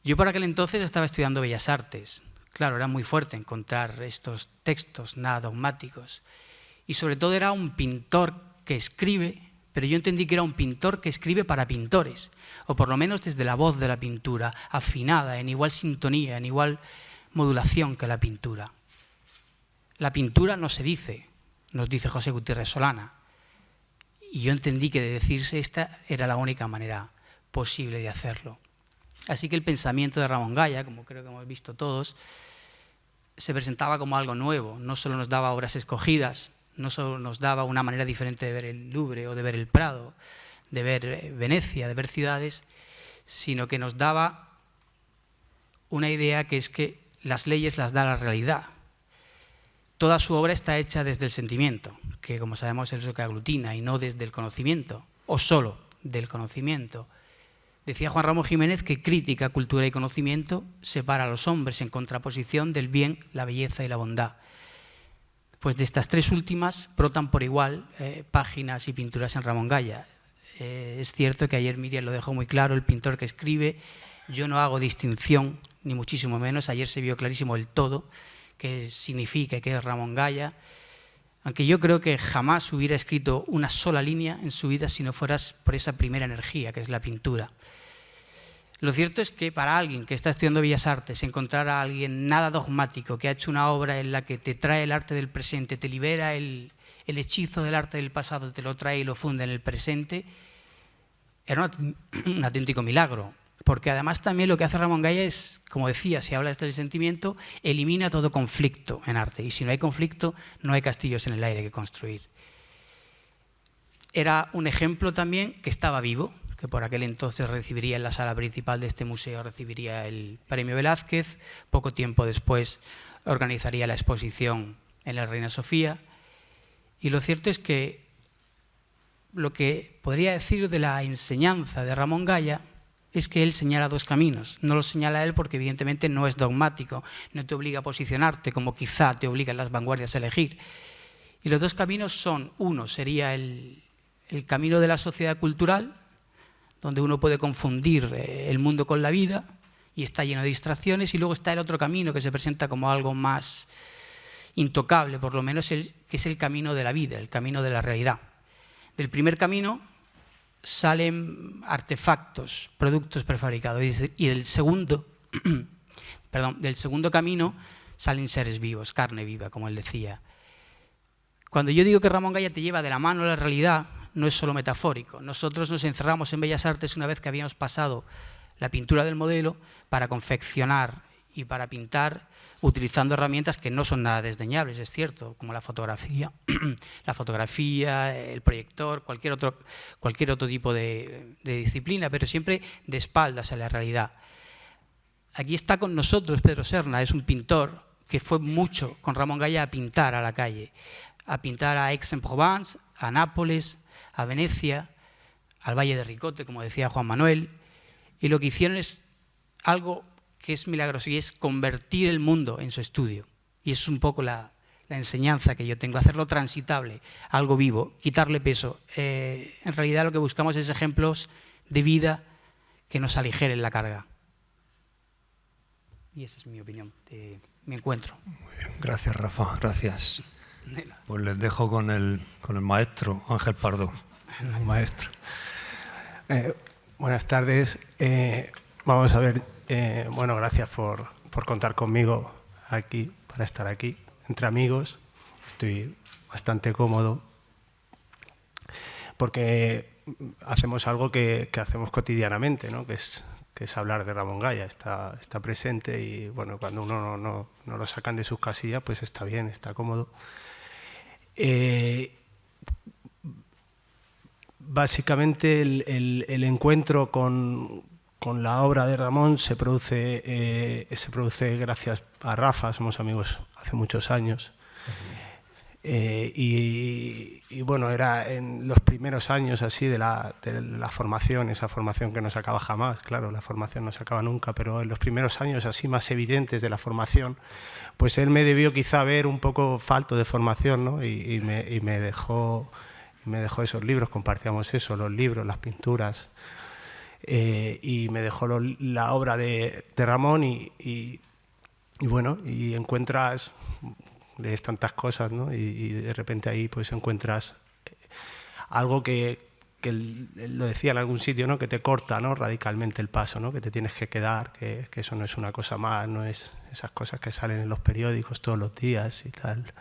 Yo por aquel entonces estaba estudiando Bellas Artes. Claro, era muy fuerte encontrar estos textos nada dogmáticos. Y sobre todo era un pintor que escribe, pero yo entendí que era un pintor que escribe para pintores, o por lo menos desde la voz de la pintura, afinada, en igual sintonía, en igual modulación que la pintura. La pintura no se dice, nos dice José Gutiérrez Solana, y yo entendí que de decirse esta era la única manera posible de hacerlo. Así que el pensamiento de Ramón Gaya, como creo que hemos visto todos, se presentaba como algo nuevo, no solo nos daba obras escogidas, no solo nos daba una manera diferente de ver el Louvre o de ver el Prado, de ver Venecia, de ver ciudades, sino que nos daba una idea que es que las leyes las da la realidad. Toda su obra está hecha desde el sentimiento, que como sabemos es lo que aglutina, y no desde el conocimiento, o solo del conocimiento. Decía Juan Ramón Jiménez que crítica, cultura y conocimiento separa a los hombres en contraposición del bien, la belleza y la bondad. Pues de estas tres últimas brotan por igual páginas y pinturas en Ramón Gaya. Es cierto que ayer Miriam lo dejó muy claro, el pintor que escribe, yo no hago distinción, ni muchísimo menos, ayer se vio clarísimo el todo, que significa que es Ramón Gaya, aunque yo creo que jamás hubiera escrito una sola línea en su vida si no fueras por esa primera energía, que es la pintura. Lo cierto es que para alguien que está estudiando Bellas Artes, encontrar a alguien nada dogmático, que ha hecho una obra en la que te trae el arte del presente, te libera el hechizo del arte del pasado, te lo trae y lo funde en el presente, era un auténtico milagro. Porque además también lo que hace Ramón Gaya es, como decía, si habla desde el sentimiento, elimina todo conflicto en arte. Y si no hay conflicto, no hay castillos en el aire que construir. Era un ejemplo también que estaba vivo, que por aquel entonces recibiría en la sala principal de este museo, recibiría el Premio Velázquez. Poco tiempo después organizaría la exposición en la Reina Sofía. Y lo cierto es que lo que podría decir de la enseñanza de Ramón Gaya es que él señala dos caminos. No lo señala él porque evidentemente no es dogmático, no te obliga a posicionarte como quizá te obligan las vanguardias a elegir. Y los dos caminos son, uno sería el camino de la sociedad cultural, donde uno puede confundir el mundo con la vida y está lleno de distracciones, y luego está el otro camino que se presenta como algo más intocable, por lo menos, que es el camino de la vida, el camino de la realidad. Del primer camino salen artefactos, productos prefabricados, y del segundo, del segundo camino salen seres vivos, carne viva, como él decía. Cuando yo digo que Ramón Gaya te lleva de la mano a la realidad, no es solo metafórico. Nosotros nos encerramos en Bellas Artes una vez que habíamos pasado la pintura del modelo para confeccionar y para pintar utilizando herramientas que no son nada desdeñables, es cierto, como la fotografía, el proyector, cualquier otro tipo de disciplina, pero siempre de espaldas a la realidad. Aquí está con nosotros Pedro Serna, es un pintor que fue mucho con Ramón Gaya a pintar a la calle, a pintar a Aix-en-Provence, a Nápoles, a Venecia, al Valle de Ricote, como decía Juan Manuel, y lo que hicieron es algo que es milagroso, y es convertir el mundo en su estudio. Y es un poco la enseñanza que yo tengo, hacerlo transitable, algo vivo, quitarle peso. En realidad lo que buscamos es ejemplos de vida que nos aligeren la carga. Y esa es mi opinión de mi encuentro. Muy bien. Gracias, Rafa, gracias. Pues les dejo con el maestro Ángel Pardo. El maestro. Buenas tardes. Vamos a ver, bueno, gracias por contar conmigo aquí, para estar aquí, entre amigos. Estoy bastante cómodo porque hacemos algo que hacemos cotidianamente, ¿no? que es hablar de Ramón Gaya. Está presente y bueno, cuando uno no lo sacan de sus casillas, pues está bien, está cómodo. Básicamente el encuentro con la obra de Ramón se produce gracias a Rafa, somos amigos hace muchos años. Y bueno, era en los primeros años así de la formación, esa formación que no se acaba jamás, claro, la formación no se acaba nunca, pero en los primeros años así más evidentes de la formación, pues él me debió quizá ver un poco falto de formación, ¿no? y me dejó esos libros, compartíamos eso, los libros, las pinturas, y me dejó la obra de Ramón y bueno, y encuentras, lees tantas cosas, ¿no? y de repente ahí pues encuentras algo que que él lo decía en algún sitio, ¿no? Que te corta, ¿no? radicalmente el paso, ¿no? Que te tienes que quedar, que eso no es una cosa más, no es esas cosas que salen en los periódicos todos los días y tal,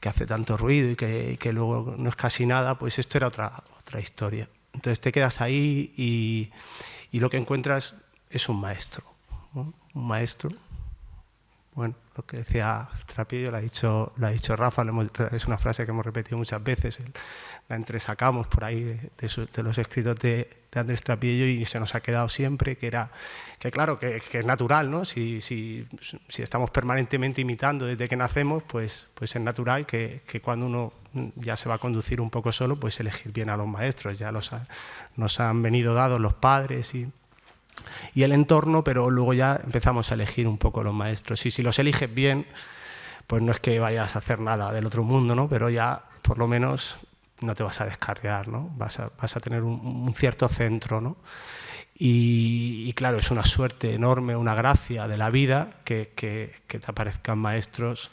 que hace tanto ruido y que luego no es casi nada. Pues esto era otra historia. Entonces te quedas ahí y lo que encuentras es un maestro, ¿no? Un maestro. Bueno, lo que decía Strapiello lo ha dicho Rafa, es una frase que hemos repetido muchas veces, la entresacamos por ahí de los escritos de Andrés Strapiello y se nos ha quedado siempre, que claro, que es natural, ¿no? Si estamos permanentemente imitando desde que nacemos, pues es natural que cuando uno ya se va a conducir un poco solo, pues elegir bien a los maestros, ya nos han venido dados los padres y el entorno, pero luego ya empezamos a elegir un poco los maestros. Y si los eliges bien, pues no es que vayas a hacer nada del otro mundo, ¿no? Pero ya por lo menos no te vas a descarriar, ¿no? Vas a tener un cierto centro, ¿no? Y claro, es una suerte enorme, una gracia de la vida que te aparezcan maestros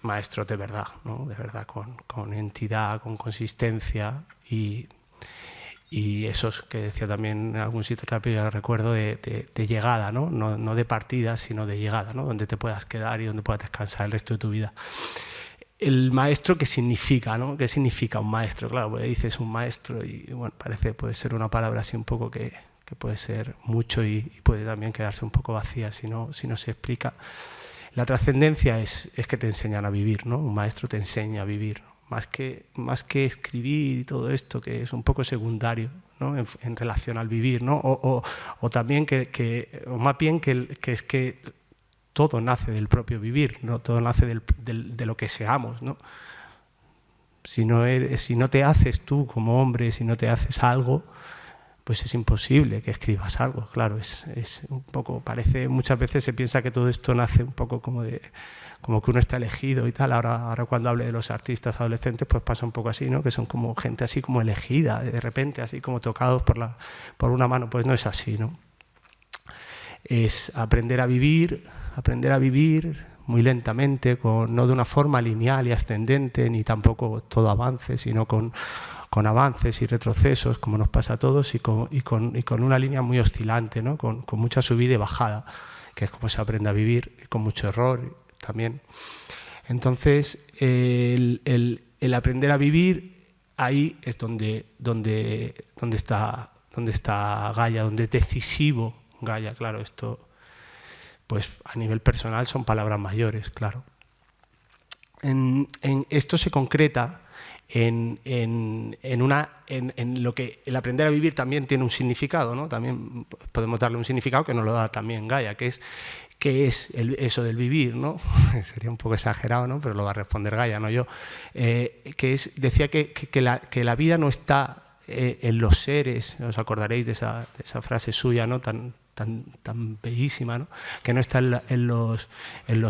de verdad, ¿no? De verdad, con entidad, con consistencia y esos que decía también en algún sitio rápido, recuerdo, de llegada, ¿no? No de partida, sino de llegada, ¿no? Donde te puedas quedar y donde puedas descansar el resto de tu vida. El maestro, ¿qué significa, no? ¿Qué significa un maestro? Claro, pues dices un maestro y bueno, puede ser una palabra así un poco que puede ser mucho y puede también quedarse un poco vacía si no se explica. La trascendencia es que te enseñan a vivir, ¿no? Un maestro te enseña a vivir, ¿no? Más que escribir y todo esto, que es un poco secundario, ¿no? en relación al vivir, ¿no? O también o más bien que es que todo nace del propio vivir, ¿no? Todo nace de lo que seamos, ¿no? Si no te haces tú como hombre, si no te haces algo, pues es imposible que escribas algo. Claro, es un poco, muchas veces se piensa que todo esto nace un poco como que uno está elegido y tal. Ahora cuando hable de los artistas adolescentes, pues pasa un poco así, ¿no? Que son como gente así como elegida, de repente, así como tocados por una mano. Pues no es así, ¿no? Es aprender a vivir muy lentamente, no de una forma lineal y ascendente, ni tampoco todo avance, sino con avances y retrocesos, como nos pasa a todos, y con una línea muy oscilante, ¿no? Con mucha subida y bajada, que es como se aprende a vivir, y con mucho error también. Entonces, el aprender a vivir, ahí es donde está Gaia, donde es decisivo Gaia. Claro, esto pues a nivel personal son palabras mayores, claro. Esto se concreta en lo que el aprender a vivir también tiene un significado, ¿no? También podemos darle un significado que nos lo da también Gaia, que es eso del vivir, ¿no? Sería un poco exagerado, ¿no? Pero lo va a responder Gaia, no yo. Decía que la vida no está en los seres, os acordaréis de esa frase suya, ¿no? Tan bellísima, ¿no? Que no está en los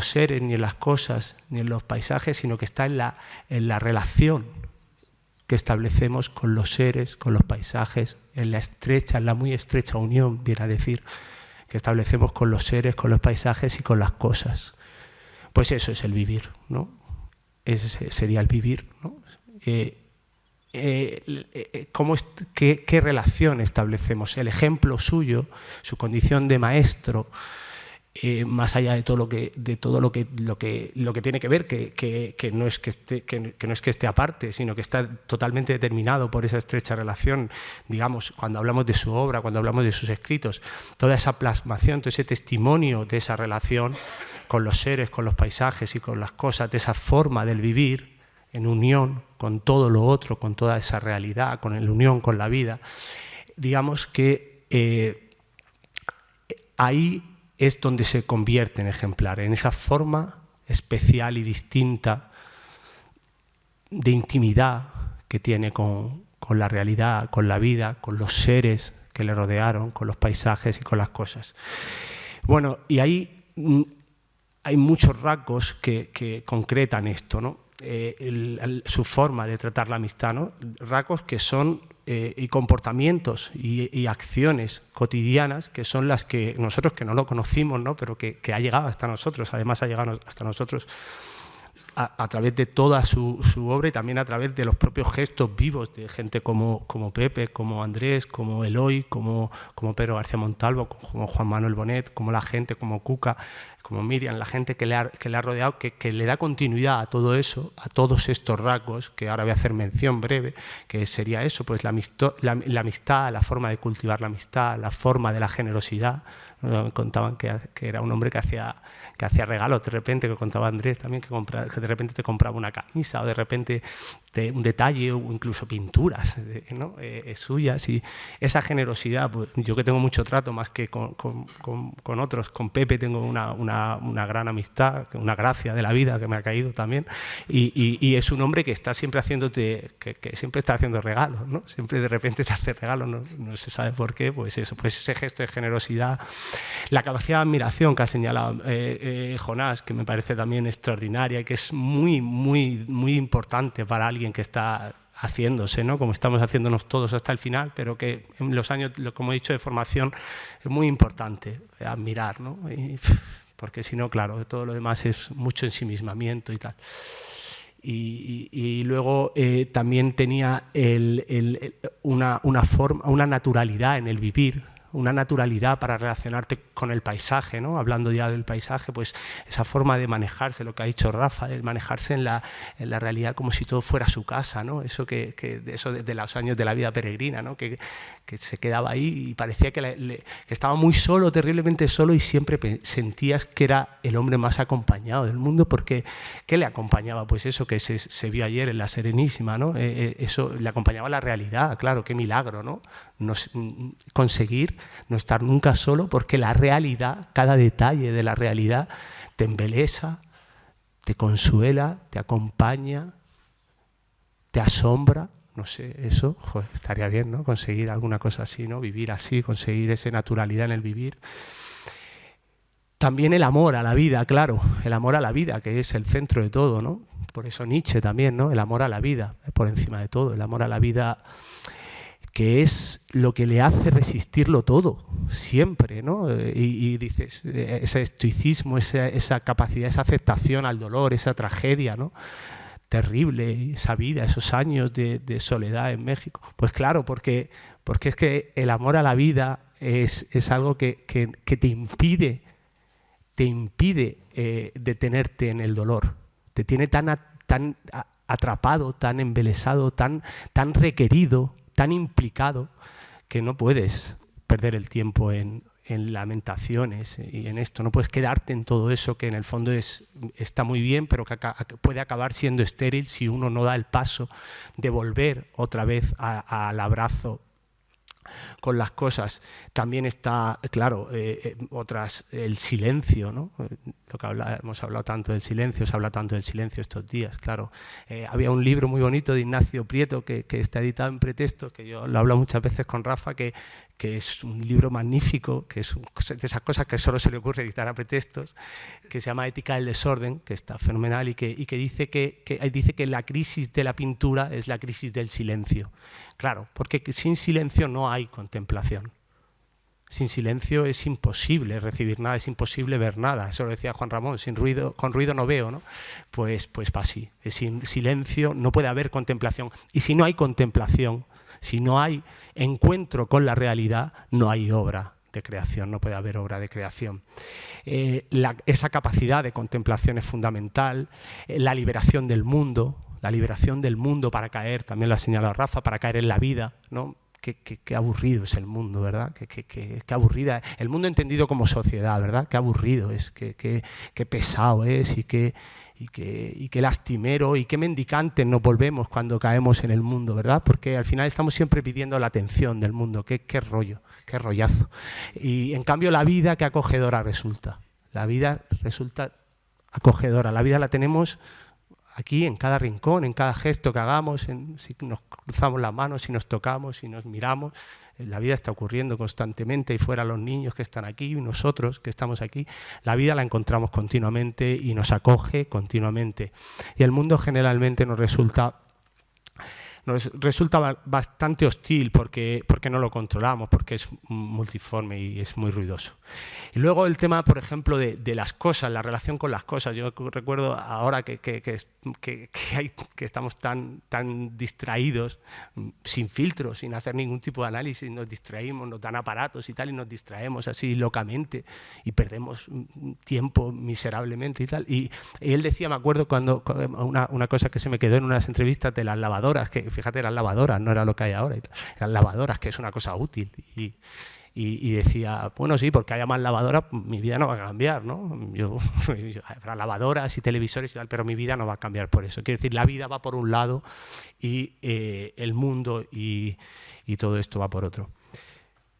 seres, ni en las cosas, ni en los paisajes, sino que está en la relación que establecemos con los seres, con los paisajes, en la muy estrecha unión, viene a decir, que establecemos con los seres, con los paisajes y con las cosas. Pues eso es el vivir, ¿no? Ese sería el vivir, ¿no? ¿Qué relación establecemos? El ejemplo suyo, su condición de maestro, más allá de todo lo que tiene que ver, que no es que esté aparte, sino que está totalmente determinado por esa estrecha relación, digamos, cuando hablamos de su obra, cuando hablamos de sus escritos, toda esa plasmación, todo ese testimonio de esa relación con los seres, con los paisajes y con las cosas, de esa forma del vivir en unión con todo lo otro, con toda esa realidad, con la unión con la vida. Digamos que ahí es donde se convierte en ejemplar, en esa forma especial y distinta de intimidad que tiene con la realidad, con la vida, con los seres que le rodearon, con los paisajes y con las cosas. Bueno, y ahí hay muchos rasgos que concretan esto, ¿no? Su forma de tratar la amistad, ¿no? Rasgos que son y comportamientos y acciones cotidianas que son las que nosotros, que no lo conocimos, ¿no? Pero que ha llegado hasta nosotros, además ha llegado hasta nosotros a través de toda su obra y también a través de los propios gestos vivos de gente como Pepe, como Andrés, como Eloy, como Pedro García Montalvo, como Juan Manuel Bonet, como la gente, como Cuca, como Miriam, la gente que le ha rodeado, que le da continuidad a todo eso, a todos estos rasgos, que ahora voy a hacer mención breve, que sería eso, pues la amistad, la forma de cultivar la amistad, la forma de la generosidad. Me contaban que era un hombre que hacía regalos, de repente, que contaba Andrés también, que de repente te compraba una camisa o de repente un detalle o incluso pinturas, ¿no? Suyas, y esa generosidad, pues, yo que tengo mucho trato más que con otros, con Pepe tengo una gran amistad, una gracia de la vida que me ha caído también, y es un hombre que está siempre haciéndote, que siempre está haciendo regalos, ¿no? Siempre de repente te hace regalos, no se sabe por qué, pues eso, pues ese gesto de generosidad, la capacidad de admiración que ha señalado Jonás, que me parece también extraordinaria y que es muy, muy, muy importante para alguien que está haciéndose, ¿no? Como estamos haciéndonos todos hasta el final, pero que en los años, como he dicho, de formación es muy importante admirar, ¿no? Porque si no, claro, todo lo demás es mucho ensimismamiento y tal. Y luego también tenía una naturalidad en el vivir, una naturalidad para relacionarte con el paisaje, ¿no? Hablando ya del paisaje, pues esa forma de manejarse, lo que ha dicho Rafa, el manejarse en la realidad como si todo fuera su casa, ¿no? Eso eso desde los años de la vida peregrina, ¿no? Que se quedaba ahí y parecía que estaba muy solo, terriblemente solo, y siempre sentías que era el hombre más acompañado del mundo, porque ¿qué le acompañaba? Pues eso que se vio ayer en la Serenísima, ¿no? Eso le acompañaba la realidad, claro, qué milagro, ¿no? Conseguir no estar nunca solo, porque la realidad, cada detalle de la realidad te embelesa, te consuela, te acompaña, te asombra. No sé, eso, joder, estaría bien, ¿no? Conseguir alguna cosa así, ¿no? Vivir así, conseguir esa naturalidad en el vivir. También el amor a la vida, claro, el amor a la vida, que es el centro de todo, ¿no? Por eso Nietzsche también, ¿no? El amor a la vida, por encima de todo, el amor a la vida, que es lo que le hace resistirlo todo, siempre, ¿no? Y dices, ese estoicismo, esa capacidad, esa aceptación al dolor, esa tragedia, ¿no? Terrible, esa vida, esos años de soledad en México. Pues claro, porque es que el amor a la vida es algo que te impide detenerte en el dolor, te tiene tan atrapado, tan embelesado, tan requerido, tan implicado, que no puedes perder el tiempo en lamentaciones y en esto. No puedes quedarte en todo eso que en el fondo está muy bien, pero que puede acabar siendo estéril si uno no da el paso de volver otra vez al abrazo con las cosas. También está, claro, el silencio, ¿no? Lo que hemos hablado tanto del silencio, se habla tanto del silencio estos días, claro. Había un libro muy bonito de Ignacio Prieto que está editado en Pretextos, que yo lo hablo muchas veces con Rafa, que es un libro magnífico, que es de esas cosas que solo se le ocurre editar a Pretextos, que se llama Ética del desorden, que está fenomenal y que dice que la crisis de la pintura es la crisis del silencio. Claro, porque sin silencio no hay contemplación. Sin silencio es imposible recibir nada, es imposible ver nada. Eso lo decía Juan Ramón, con ruido no veo, ¿no? Pues así. Sin silencio no puede haber contemplación. Y si no hay contemplación, si no hay encuentro con la realidad, no hay obra de creación, no puede haber obra de creación. Esa capacidad de contemplación es fundamental. La liberación del mundo para caer, también lo ha señalado Rafa, para caer en la vida, ¿no? Qué aburrido es el mundo, ¿verdad? Qué aburrida. El mundo entendido como sociedad, ¿verdad? Qué aburrido es, qué pesado es y qué lastimero y qué mendicantes nos volvemos cuando caemos en el mundo, ¿verdad? Porque al final estamos siempre pidiendo la atención del mundo. Qué rollo, qué rollazo. Y en cambio la vida, qué acogedora resulta. La vida resulta acogedora. La vida la tenemos aquí, en cada rincón, en cada gesto que hagamos, si nos cruzamos las manos, si nos tocamos, si nos miramos. La vida está ocurriendo constantemente y fuera los niños que están aquí, nosotros que estamos aquí. La vida la encontramos continuamente y nos acoge continuamente. Y el mundo generalmente nos resulta nos resulta bastante hostil porque no lo controlamos, porque es multiforme y es muy ruidoso. Y luego el tema, por ejemplo, de las cosas, la relación con las cosas. Yo recuerdo ahora que estamos tan distraídos, sin filtros, sin hacer ningún tipo de análisis, nos distraímos, nos dan aparatos y tal, y nos distraemos así locamente y perdemos tiempo miserablemente y tal. Y él decía, me acuerdo, cuando una cosa que se me quedó en unas entrevistas de las lavadoras, que fíjate, eran lavadoras, no era lo que hay ahora, y tal, eran lavadoras, que es una cosa útil. Y decía, bueno, sí, porque haya más lavadoras, mi vida no va a cambiar, ¿no? Habrá lavadoras y televisores y tal, pero mi vida no va a cambiar por eso. Quiero decir, la vida va por un lado y el mundo y todo esto va por otro.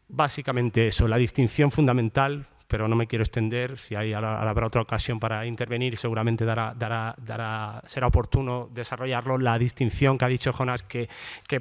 Básicamente eso, la distinción fundamental, pero no me quiero extender, si habrá otra ocasión para intervenir, seguramente será oportuno desarrollarlo. La distinción que ha dicho Jonás, que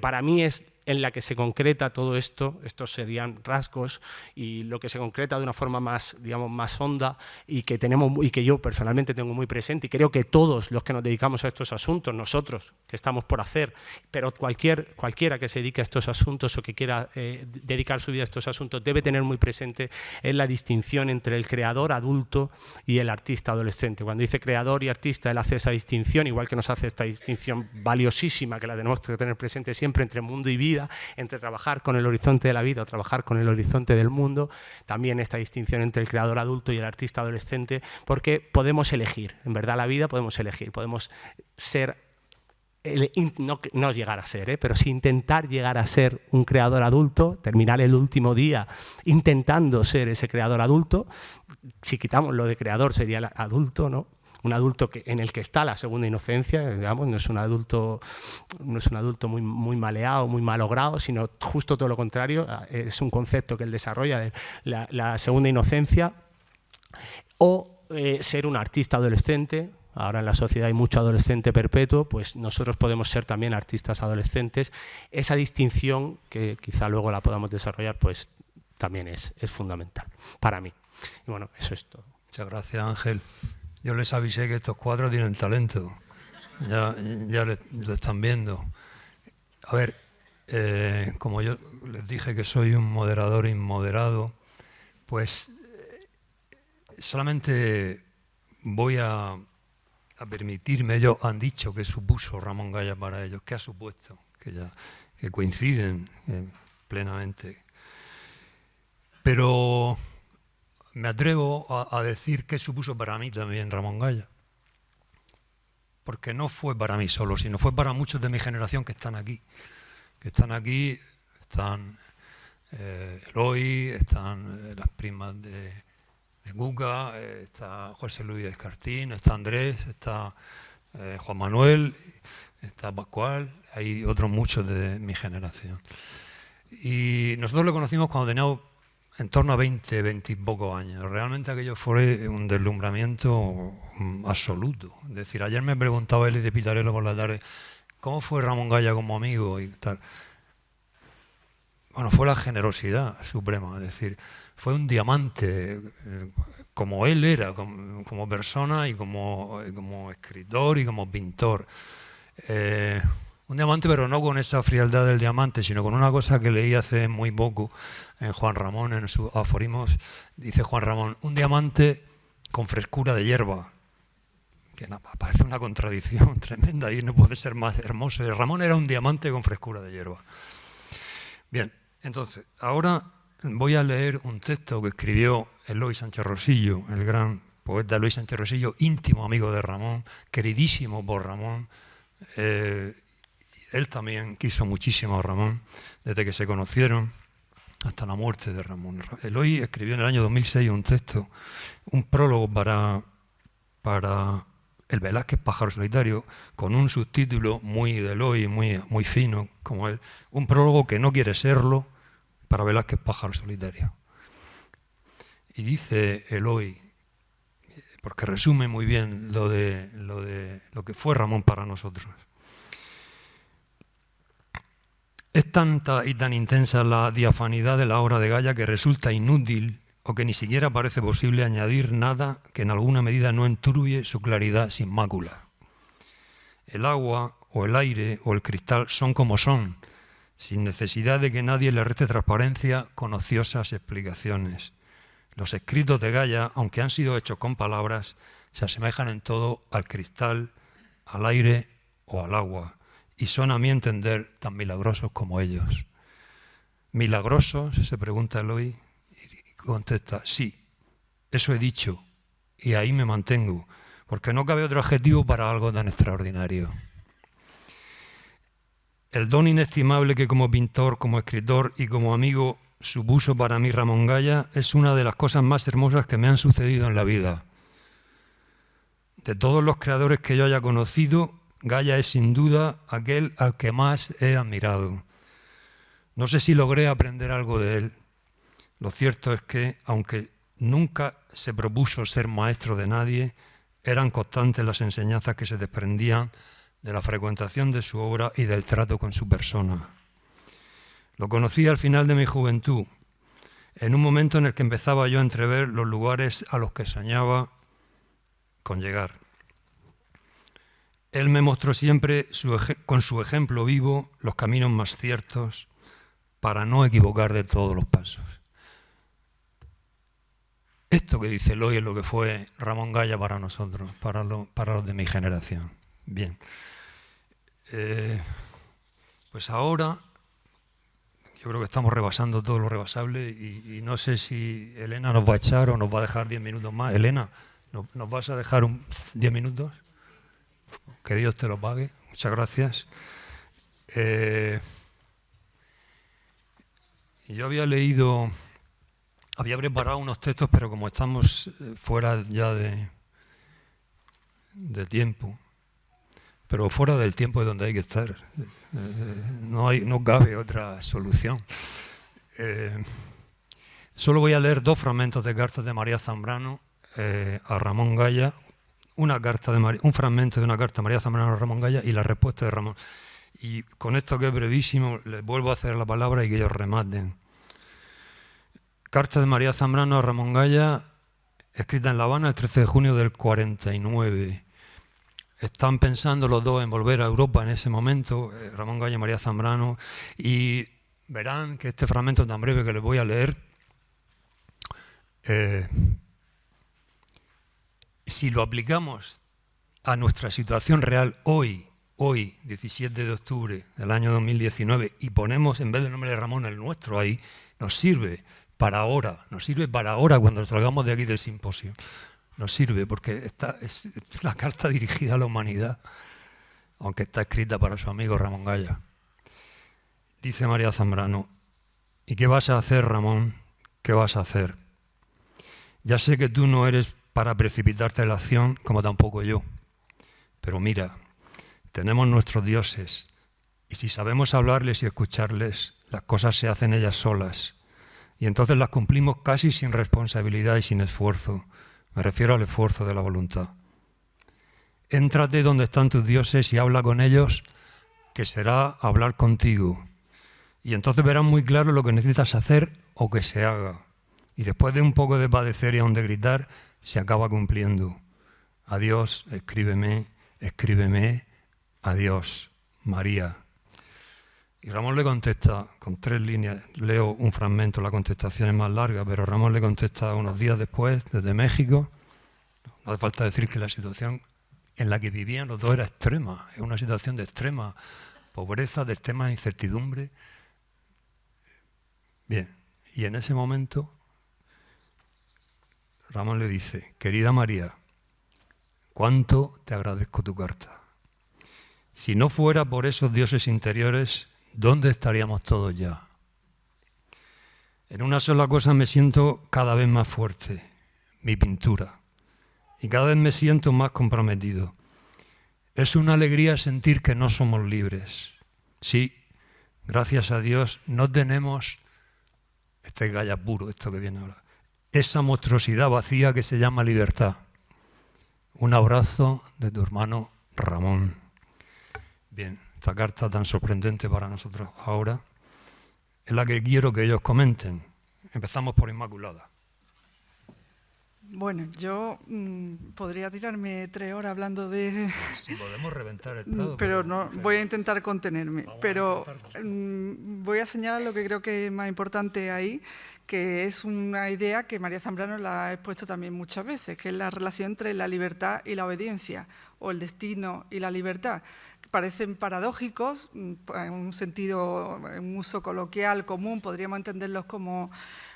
para mí es en la que se concreta todo esto, estos serían rasgos, y lo que se concreta de una forma más, digamos, más honda, y que yo personalmente tengo muy presente, y creo que todos los que nos dedicamos a estos asuntos, nosotros que estamos por hacer, pero cualquiera que se dedique a estos asuntos o que quiera dedicar su vida a estos asuntos, debe tener muy presente, es la distinción entre el creador adulto y el artista adolescente. Cuando dice creador y artista, él hace esa distinción, igual que nos hace esta distinción valiosísima, que la tenemos que tener presente siempre, entre mundo y vida, entre trabajar con el horizonte de la vida o trabajar con el horizonte del mundo. También esta distinción entre el creador adulto y el artista adolescente, porque podemos elegir, en verdad la vida podemos elegir, podemos ser, no llegar a ser, pero sí intentar llegar a ser un creador adulto, terminar el último día intentando ser ese creador adulto. Si quitamos lo de creador sería el adulto, ¿no? Un adulto en el que está la segunda inocencia, digamos, no es un adulto muy maleado, muy malogrado, sino justo todo lo contrario, es un concepto que él desarrolla de la segunda inocencia, o ser un artista adolescente. Ahora en la sociedad hay mucho adolescente perpetuo, pues nosotros podemos ser también artistas adolescentes. Esa distinción, que quizá luego la podamos desarrollar, pues también es fundamental para mí. Y bueno, eso es todo. Muchas gracias, Ángel. Yo les avisé que estos cuatro tienen talento. Ya lo están viendo. A ver, como yo les dije que soy un moderador inmoderado, pues solamente voy a permitirme. Ellos han dicho que supuso Ramón Gaya para ellos. ¿Qué ha supuesto? Que coinciden plenamente. Pero me atrevo a decir qué supuso para mí también Ramón Gaya. Porque no fue para mí solo, sino fue para muchos de mi generación que están aquí. Están Eloy, están las primas de Guga, está José Luis Escartín, está Andrés, está Juan Manuel, está Pascual, hay otros muchos de mi generación. Y nosotros lo conocimos cuando teníamos en torno a 20 y pocos años. Realmente aquello fue un deslumbramiento absoluto. Es decir, ayer me preguntaba Eli de Pitarello por la tarde, ¿cómo fue Ramón Gaya como amigo? Y tal. Bueno, fue la generosidad suprema, es decir, fue un diamante, como él era, como persona y como escritor y como pintor. Un diamante, pero no con esa frialdad del diamante, sino con una cosa que leí hace muy poco en Juan Ramón, en sus aforismos. Dice Juan Ramón, un diamante con frescura de hierba, que parece una contradicción tremenda y no puede ser más hermoso. Ramón era un diamante con frescura de hierba. Bien, entonces, ahora voy a leer un texto que escribió Eloy Sánchez Rosillo, el gran poeta Eloy Sánchez Rosillo, íntimo amigo de Ramón, queridísimo por Ramón. Él también quiso muchísimo a Ramón, desde que se conocieron hasta la muerte de Ramón. Eloy escribió en el año 2006 un texto, un prólogo para el Velázquez Pájaro Solitario, con un subtítulo muy de Eloy, muy fino, como él. Un prólogo que no quiere serlo para Velázquez Pájaro Solitario. Y dice Eloy, porque resume muy bien lo que fue Ramón para nosotros. Es tanta y tan intensa la diafanidad de la obra de Gaya que resulta inútil o que ni siquiera parece posible añadir nada que en alguna medida no enturbie su claridad sin mácula. El agua o el aire o el cristal son como son, sin necesidad de que nadie le reste transparencia con ociosas explicaciones. Los escritos de Gaia, aunque han sido hechos con palabras, se asemejan en todo al cristal, al aire o al agua, y son, a mi entender, tan milagrosos como ellos. ¿Milagrosos?, se pregunta Eloy, y contesta, sí, eso he dicho, y ahí me mantengo, porque no cabe otro adjetivo para algo tan extraordinario. El don inestimable que como pintor, como escritor y como amigo supuso para mí Ramón Gaya es una de las cosas más hermosas que me han sucedido en la vida. De todos los creadores que yo haya conocido, Gaya es sin duda aquel al que más he admirado. No sé si logré aprender algo de él. Lo cierto es que, aunque nunca se propuso ser maestro de nadie, eran constantes las enseñanzas que se desprendían de la frecuentación de su obra y del trato con su persona. Lo conocí al final de mi juventud, en un momento en el que empezaba yo a entrever los lugares a los que soñaba con llegar. Él me mostró siempre con su ejemplo vivo los caminos más ciertos para no equivocar de todos los pasos. Esto que dice Eloy es lo que fue Ramón Gaya para nosotros, para los de mi generación. Bien. Pues ahora yo creo que estamos rebasando todo lo rebasable y no sé si Elena nos va a echar o nos va a dejar 10 minutos más. Elena, ¿nos vas a dejar 10 minutos? Que Dios te lo pague. Muchas gracias. Yo había preparado unos textos, pero como estamos fuera ya de tiempo, pero fuera del tiempo es donde hay que estar. No cabe otra solución. Solo voy a leer 2 fragmentos de cartas de María Zambrano a Ramón Gaya, un fragmento de una carta de María Zambrano a Ramón Gaya y la respuesta de Ramón. Y con esto, que es brevísimo, les vuelvo a hacer la palabra y que ellos rematen. Carta de María Zambrano a Ramón Gaya, escrita en La Habana el 13 de junio del 49. Están pensando los dos en volver a Europa en ese momento, Ramón Gaya y María Zambrano, y verán que este fragmento tan breve que les voy a leer, si lo aplicamos a nuestra situación real hoy, 17 de octubre del año 2019, y ponemos en vez del nombre de Ramón el nuestro ahí, nos sirve para ahora cuando salgamos de aquí del simposio. Nos sirve porque esta es la carta dirigida a la humanidad, aunque está escrita para su amigo Ramón Gaya. Dice María Zambrano, ¿y qué vas a hacer, Ramón? ¿Qué vas a hacer? Ya sé que tú no eres para precipitarte en la acción, como tampoco yo. Pero mira, tenemos nuestros dioses, y si sabemos hablarles y escucharles, las cosas se hacen ellas solas, y entonces las cumplimos casi sin responsabilidad y sin esfuerzo. Me refiero al esfuerzo de la voluntad. Éntrate donde están tus dioses y habla con ellos, que será hablar contigo. Y entonces verás muy claro lo que necesitas hacer o que se haga. Y después de un poco de padecer y aún de gritar, se acaba cumpliendo. Adiós, escríbeme, adiós, María. Y Ramón le contesta con 3 líneas. Leo un fragmento, la contestación es más larga, pero Ramón le contesta unos días después, desde México. No hace falta decir que la situación en la que vivían los dos era extrema. Es una situación de extrema pobreza, de extrema incertidumbre. Bien, y en ese momento Ramón le dice, querida María, cuánto te agradezco tu carta. Si no fuera por esos dioses interiores, ¿dónde estaríamos todos ya? En una sola cosa me siento cada vez más fuerte, mi pintura, y cada vez me siento más comprometido. Es una alegría sentir que no somos libres. Sí, gracias a Dios no tenemos, este es Gaya puro, esto que viene ahora, esa monstruosidad vacía que se llama libertad. Un abrazo de tu hermano Ramón. Bien, esta carta tan sorprendente para nosotros ahora es la que quiero que ellos comenten. Empezamos por Inmaculada. Bueno, yo podría tirarme 3 horas hablando de... Si podemos reventar el Prado. Pero no, voy a intentar contenerme. Pero intentarlo. voy a señalar lo que creo que es más importante ahí, que es una idea que María Zambrano la ha expuesto también muchas veces, que es la relación entre la libertad y la obediencia, o el destino y la libertad. Parecen paradójicos, en un sentido, en un uso coloquial común, podríamos entenderlos como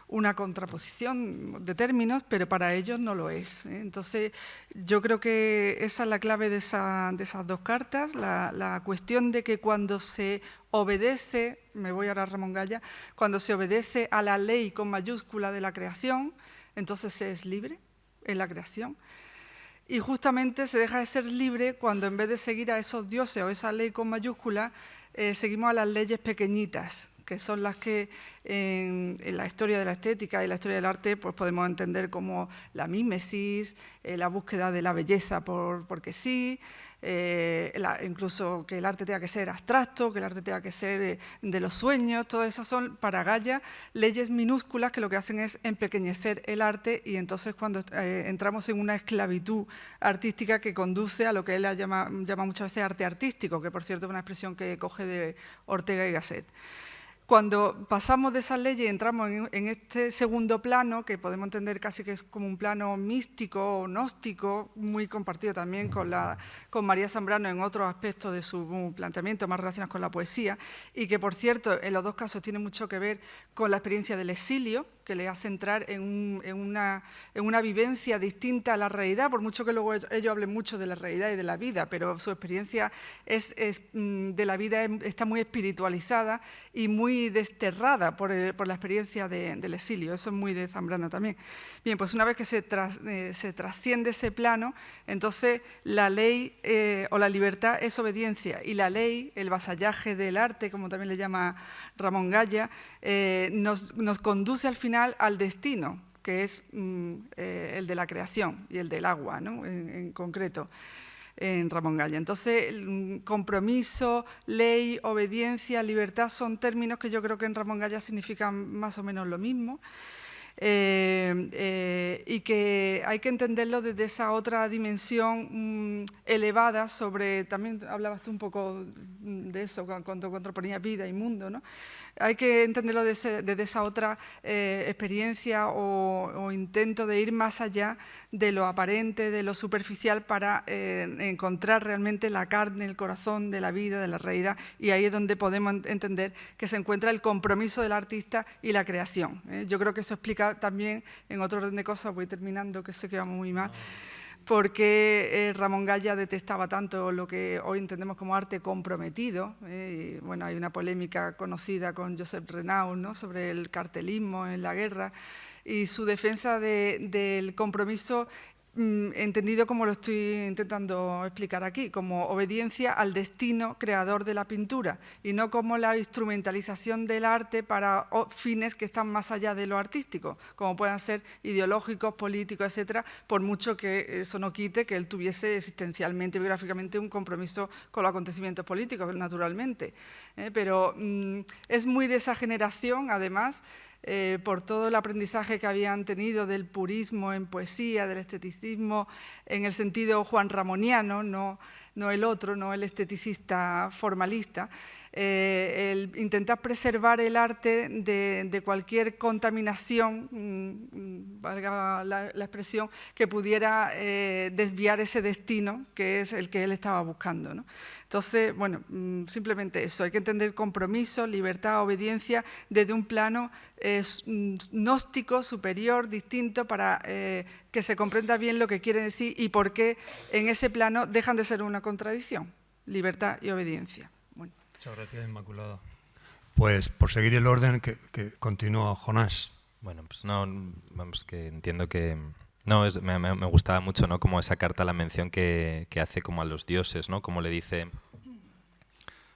una contraposición de términos, pero para ellos no lo es. Entonces, yo creo que esa es la clave de esas 2 cartas, la cuestión de que cuando se obedece, me voy ahora a Ramón Gaya, cuando se obedece a la ley con mayúscula de la creación, entonces se es libre en la creación. Y justamente se deja de ser libre cuando en vez de seguir a esos dioses o esa ley con mayúscula, seguimos a las leyes pequeñitas, que son las que en la historia de la estética y la historia del arte pues podemos entender como la mímesis, la búsqueda de la belleza porque sí, incluso que el arte tenga que ser abstracto, que el arte tenga que ser de los sueños. Todas esas son para Gaya leyes minúsculas que lo que hacen es empequeñecer el arte, y entonces cuando entramos en una esclavitud artística que conduce a lo que él llama muchas veces arte artístico, que por cierto es una expresión que coge de Ortega y Gasset. Cuando pasamos de esas leyes y entramos en este segundo plano, que podemos entender casi que es como un plano místico o gnóstico, muy compartido también con María Zambrano en otros aspectos de su planteamiento más relacionados con la poesía, y que, por cierto, en los 2 casos tiene mucho que ver con la experiencia del exilio, que le hace entrar en una vivencia distinta a la realidad, por mucho que luego ellos hablen mucho de la realidad y de la vida, pero su experiencia de la vida está muy espiritualizada y muy desterrada por la experiencia del exilio. Eso es muy de Zambrano también. Bien, pues una vez que se trasciende ese plano, entonces la ley o la libertad es obediencia, y la ley, el vasallaje del arte, como también le llama Ramón Gaya, nos conduce al final al destino, que es el de la creación y el del agua, ¿no? en concreto, en Ramón Gaya. Entonces, compromiso, ley, obediencia, libertad son términos que yo creo que en Ramón Gaya significan más o menos lo mismo. Y que hay que entenderlo desde esa otra dimensión elevada sobre, también hablabas tú un poco de eso cuando contraponías vida y mundo, ¿no? Hay que entenderlo desde esa otra experiencia o intento de ir más allá de lo aparente, de lo superficial, para encontrar realmente la carne, el corazón de la vida, de la realidad, y ahí es donde podemos entender que se encuentra el compromiso del artista y la creación. Yo creo que eso explica también, en otro orden de cosas, voy terminando, que sé que vamos muy mal, porque Ramón Gaya detestaba tanto lo que hoy entendemos como arte comprometido. Y, bueno, hay una polémica conocida con Josep Renau, ¿no?, sobre el cartelismo en la guerra, y su defensa del compromiso entendido como lo estoy intentando explicar aquí, como obediencia al destino creador de la pintura, y no como la instrumentalización del arte para fines que están más allá de lo artístico, como puedan ser ideológicos, políticos, etcétera, por mucho que eso no quite que él tuviese existencialmente, biográficamente, un compromiso con los acontecimientos políticos, naturalmente. Pero es muy de esa generación, además, por todo el aprendizaje que habían tenido del purismo en poesía, del esteticismo en el sentido juanramoniano, no el otro, no el esteticista formalista, el intentar preservar el arte de cualquier contaminación, valga la expresión, que pudiera desviar ese destino que es el que él estaba buscando, ¿no? Entonces, bueno, simplemente eso, hay que entender compromiso, libertad, obediencia desde un plano gnóstico, superior, distinto, para que se comprenda bien lo que quiere decir y por qué en ese plano dejan de ser una contradicción, libertad y obediencia. Bueno. Muchas gracias, Inmaculada. Pues por seguir el orden que continúa Jonás. Bueno, pues no, vamos, que entiendo que... No, me gustaba mucho, ¿no?, como esa carta, la mención que hace como a los dioses, ¿no? Como le dice,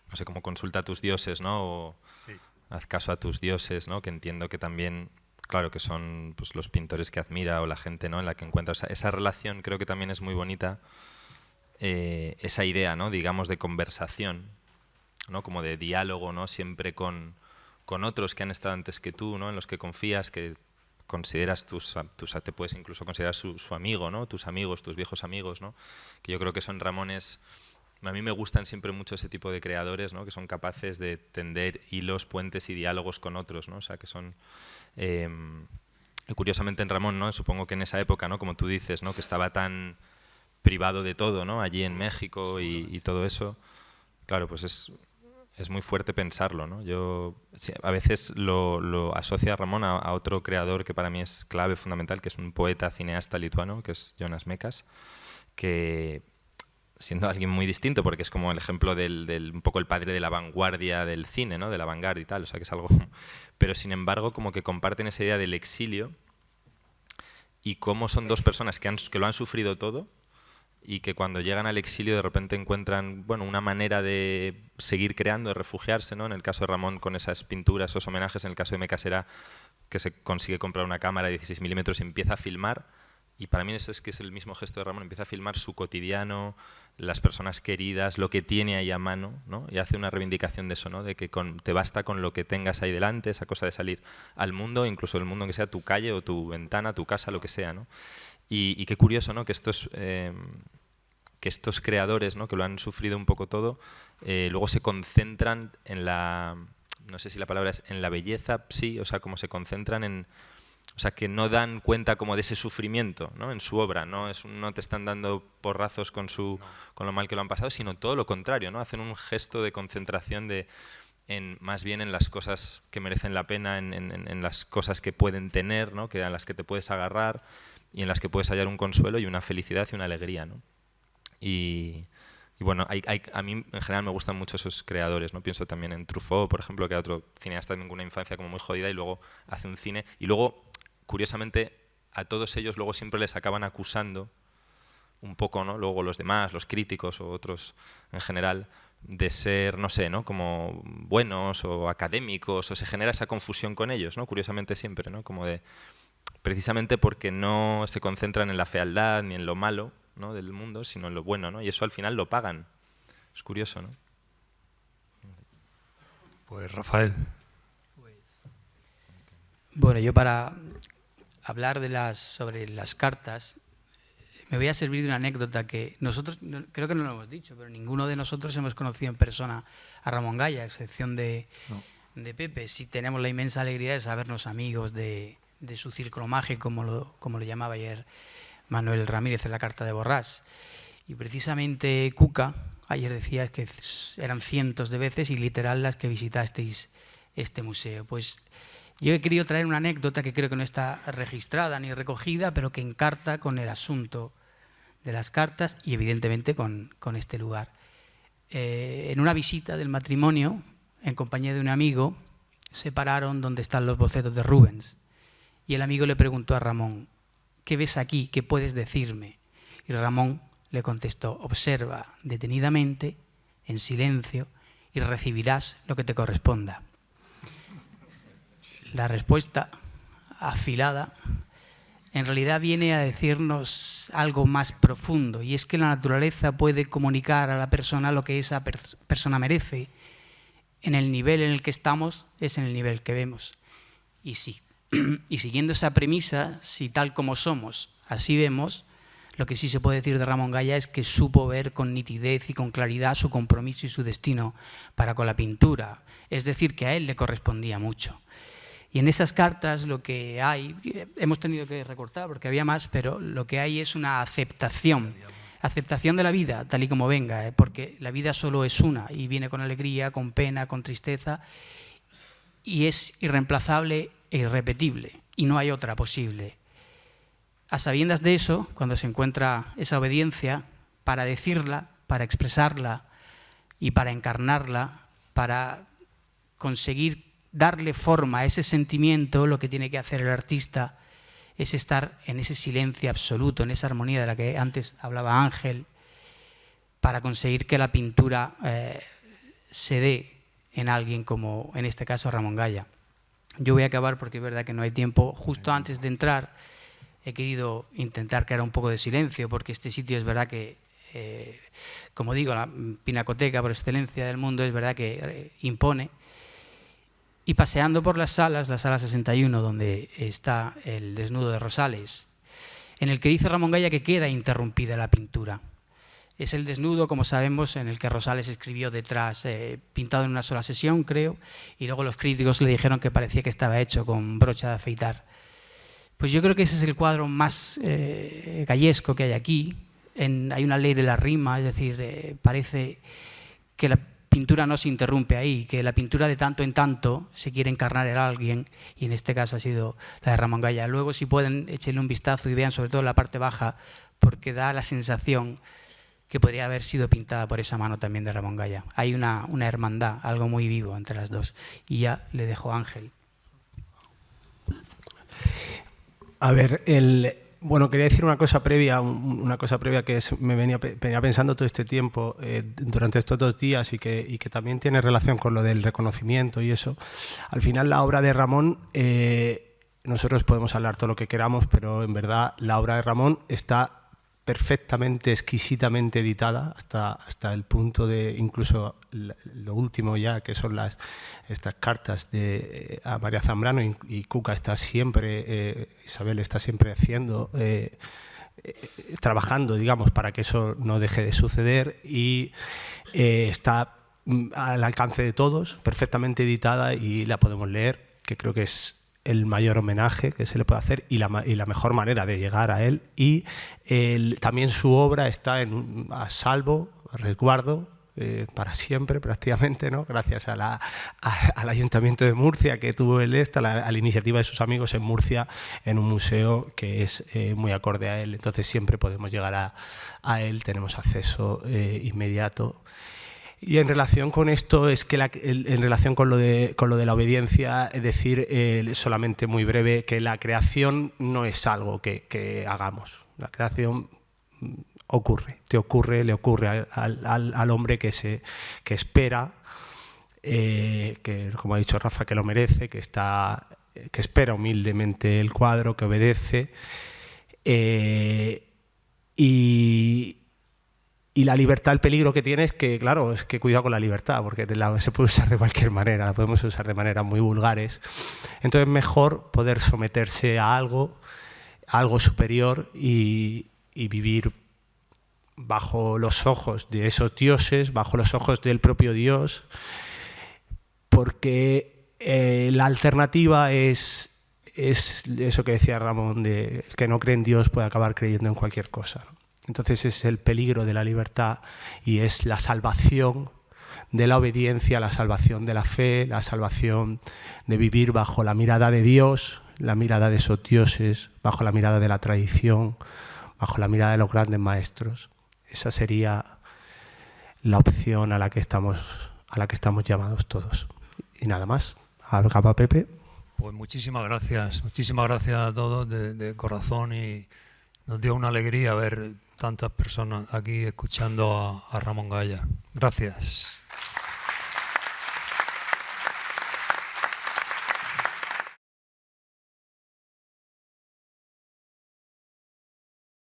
no sé, como consulta a tus dioses, ¿no? O sí, haz caso a tus dioses, ¿no? Que entiendo que también, claro, que son pues, los pintores que admira o la gente, ¿no?, en la que encuentra. O sea, esa relación creo que también es muy bonita, esa idea, ¿no?, digamos, de conversación, ¿no?, como de diálogo, ¿no?, siempre con otros que han estado antes que tú, ¿no?, en los que confías, que consideras te puedes incluso considerar su amigo, ¿no? Tus amigos, tus viejos amigos, ¿no? Que yo creo que son Ramones. A mí me gustan siempre mucho ese tipo de creadores, ¿no? Que son capaces de tender hilos, puentes y diálogos con otros, ¿no? O sea, que son... curiosamente en Ramón, ¿no? Supongo que en esa época, ¿no? Como tú dices, ¿no? Que estaba tan privado de todo, ¿no? Allí en México y todo eso. Claro, pues es muy fuerte pensarlo, ¿no? Yo a veces lo asocio a Ramón a otro creador que para mí es clave, fundamental, que es un poeta cineasta lituano, que es Jonas Mekas, que... siendo alguien muy distinto, porque es como el ejemplo del un poco el padre de la vanguardia del cine, ¿no? De la vanguardia y tal, o sea que es algo... Pero sin embargo, como que comparten esa idea del exilio y cómo son dos personas que lo han sufrido todo y que cuando llegan al exilio de repente encuentran, bueno, una manera de seguir creando, de refugiarse, ¿no? En el caso de Ramón con esas pinturas, esos homenajes, en el caso de Mekas era que se consigue comprar una cámara de 16 milímetros y empieza a filmar. Y para mí eso es que es el mismo gesto de Ramón, empieza a filmar su cotidiano, las personas queridas, lo que tiene ahí a mano, ¿no? Y hace una reivindicación de eso, ¿no? De que te basta con lo que tengas ahí delante, esa cosa de salir al mundo, incluso el mundo que sea tu calle o tu ventana, tu casa, lo que sea, ¿no? Y qué curioso, ¿no? Que estos creadores, ¿no? Que lo han sufrido un poco todo, luego se concentran en no sé si la palabra es en la belleza, sí, o sea, como se concentran en... O sea, que no dan cuenta como de ese sufrimiento, ¿no? En su obra, no te están dando porrazos con lo mal que lo han pasado, sino todo lo contrario, ¿no? Hacen un gesto de concentración más bien en las cosas que merecen la pena, en las cosas que pueden tener, ¿no? A las que te puedes agarrar y en las que puedes hallar un consuelo y una felicidad y una alegría, ¿no? Y bueno, a mí en general me gustan mucho esos creadores, ¿no? Pienso también en Truffaut, por ejemplo, que era otro cineasta de una infancia como muy jodida y luego hace un cine y luego... Curiosamente, a todos ellos luego siempre les acaban acusando un poco, ¿no? Luego los demás, los críticos o otros en general, de ser, no sé, ¿no? Como buenos o académicos, o se genera esa confusión con ellos, ¿no? Curiosamente siempre, ¿no? Como precisamente porque no se concentran en la fealdad ni en lo malo, ¿no? Del mundo, sino en lo bueno, ¿no? Y eso al final lo pagan. Es curioso, ¿no? Pues Rafael. Bueno, yo para hablar sobre las cartas, me voy a servir de una anécdota que nosotros, creo que no lo hemos dicho, pero ninguno de nosotros hemos conocido en persona a Ramón Gaya, a excepción de Pepe. Sí tenemos la inmensa alegría de sabernos amigos de su círculo mágico, como lo llamaba ayer Manuel Ramírez en la carta de Borrás. Y precisamente Cuca ayer decía que eran cientos de veces y literal las que visitasteis este museo. Pues yo he querido traer una anécdota que creo que no está registrada ni recogida, pero que encarta con el asunto de las cartas y evidentemente con este lugar. En una visita del matrimonio, en compañía de un amigo, se pararon donde están los bocetos de Rubens. Y el amigo le preguntó a Ramón, ¿qué ves aquí? ¿Qué puedes decirme? Y Ramón le contestó, observa detenidamente, en silencio, y recibirás lo que te corresponda. La respuesta afilada en realidad viene a decirnos algo más profundo, y es que la naturaleza puede comunicar a la persona lo que esa persona merece. En el nivel en el que estamos es en el nivel que vemos. Y siguiendo esa premisa, si tal como somos, así vemos, lo que sí se puede decir de Ramón Gaya es que supo ver con nitidez y con claridad su compromiso y su destino para con la pintura. Es decir, que a él le correspondía mucho. Y en esas cartas lo que hay, hemos tenido que recortar porque había más, pero lo que hay es una aceptación de la vida, tal y como venga, porque la vida solo es una y viene con alegría, con pena, con tristeza, y es irreemplazable e irrepetible, y no hay otra posible. A sabiendas de eso, cuando se encuentra esa obediencia, para decirla, para expresarla y para encarnarla, para conseguir darle forma a ese sentimiento, lo que tiene que hacer el artista es estar en ese silencio absoluto, en esa armonía de la que antes hablaba Ángel, para conseguir que la pintura se dé en alguien como, en este caso, Ramón Gaya. Yo voy a acabar porque es verdad que no hay tiempo. Justo antes de entrar he querido intentar crear un poco de silencio, porque este sitio es verdad que, como digo, la pinacoteca por excelencia del mundo es verdad que impone. Y paseando por las salas, la sala 61, donde está el desnudo de Rosales, en el que dice Ramón Gaya que queda interrumpida la pintura. Es el desnudo, como sabemos, en el que Rosales escribió detrás, pintado en una sola sesión, creo, y luego los críticos le dijeron que parecía que estaba hecho con brocha de afeitar. Pues yo creo que ese es el cuadro más gallesco que hay aquí. Hay una ley de la rima, es decir, parece que la pintura no se interrumpe ahí, que la pintura de tanto en tanto se quiere encarnar en alguien, y en este caso ha sido la de Ramón Gaya. Luego, si pueden, échenle un vistazo y vean sobre todo la parte baja, porque da la sensación que podría haber sido pintada por esa mano también de Ramón Gaya. Hay una hermandad, algo muy vivo entre las dos. Y ya le dejo a Ángel. A ver, bueno, quería decir una cosa previa que me venía pensando todo este tiempo, durante estos 2 días, y que también tiene relación con lo del reconocimiento y eso. Al final, la obra de Ramón, nosotros podemos hablar todo lo que queramos, pero en verdad la obra de Ramón está perfectamente, exquisitamente editada, hasta el punto de, incluso lo último ya, que son estas cartas a María Zambrano, y Cuca está siempre, Isabel está siempre haciendo, trabajando, digamos, para que eso no deje de suceder, y está al alcance de todos, perfectamente editada, y la podemos leer, que creo que es el mayor homenaje que se le puede hacer y la mejor manera de llegar a él. Y también su obra está a salvo, a resguardo, para siempre prácticamente, ¿no? Gracias al Ayuntamiento de Murcia, que tuvo a la iniciativa de sus amigos en Murcia, en un museo que es muy acorde a él. Entonces siempre podemos llegar a él, tenemos acceso inmediato. Y en relación con esto, es que en relación con lo de la obediencia, es decir, solamente muy breve, que la creación no es algo que hagamos. La creación ocurre, le ocurre al hombre que espera, que, como ha dicho Rafa, que lo merece, que espera humildemente el cuadro, que obedece, y la libertad, el peligro que tiene es que, claro, es que cuidado con la libertad, porque se puede usar de cualquier manera, la podemos usar de maneras muy vulgares. Entonces, mejor poder someterse a algo superior y vivir bajo los ojos de esos dioses, bajo los ojos del propio Dios, porque la alternativa es eso que decía Ramón, de el que no cree en Dios puede acabar creyendo en cualquier cosa, ¿no? Entonces es el peligro de la libertad, y es la salvación de la obediencia, la salvación de la fe, la salvación de vivir bajo la mirada de Dios, la mirada de esos dioses, bajo la mirada de la tradición, bajo la mirada de los grandes maestros. Esa sería la opción a la que estamos llamados todos. Y nada más. Acaba Pepe. Pues muchísimas gracias a todos de corazón, y nos dio una alegría ver tantas personas aquí escuchando a Ramón Gaya. Gracias.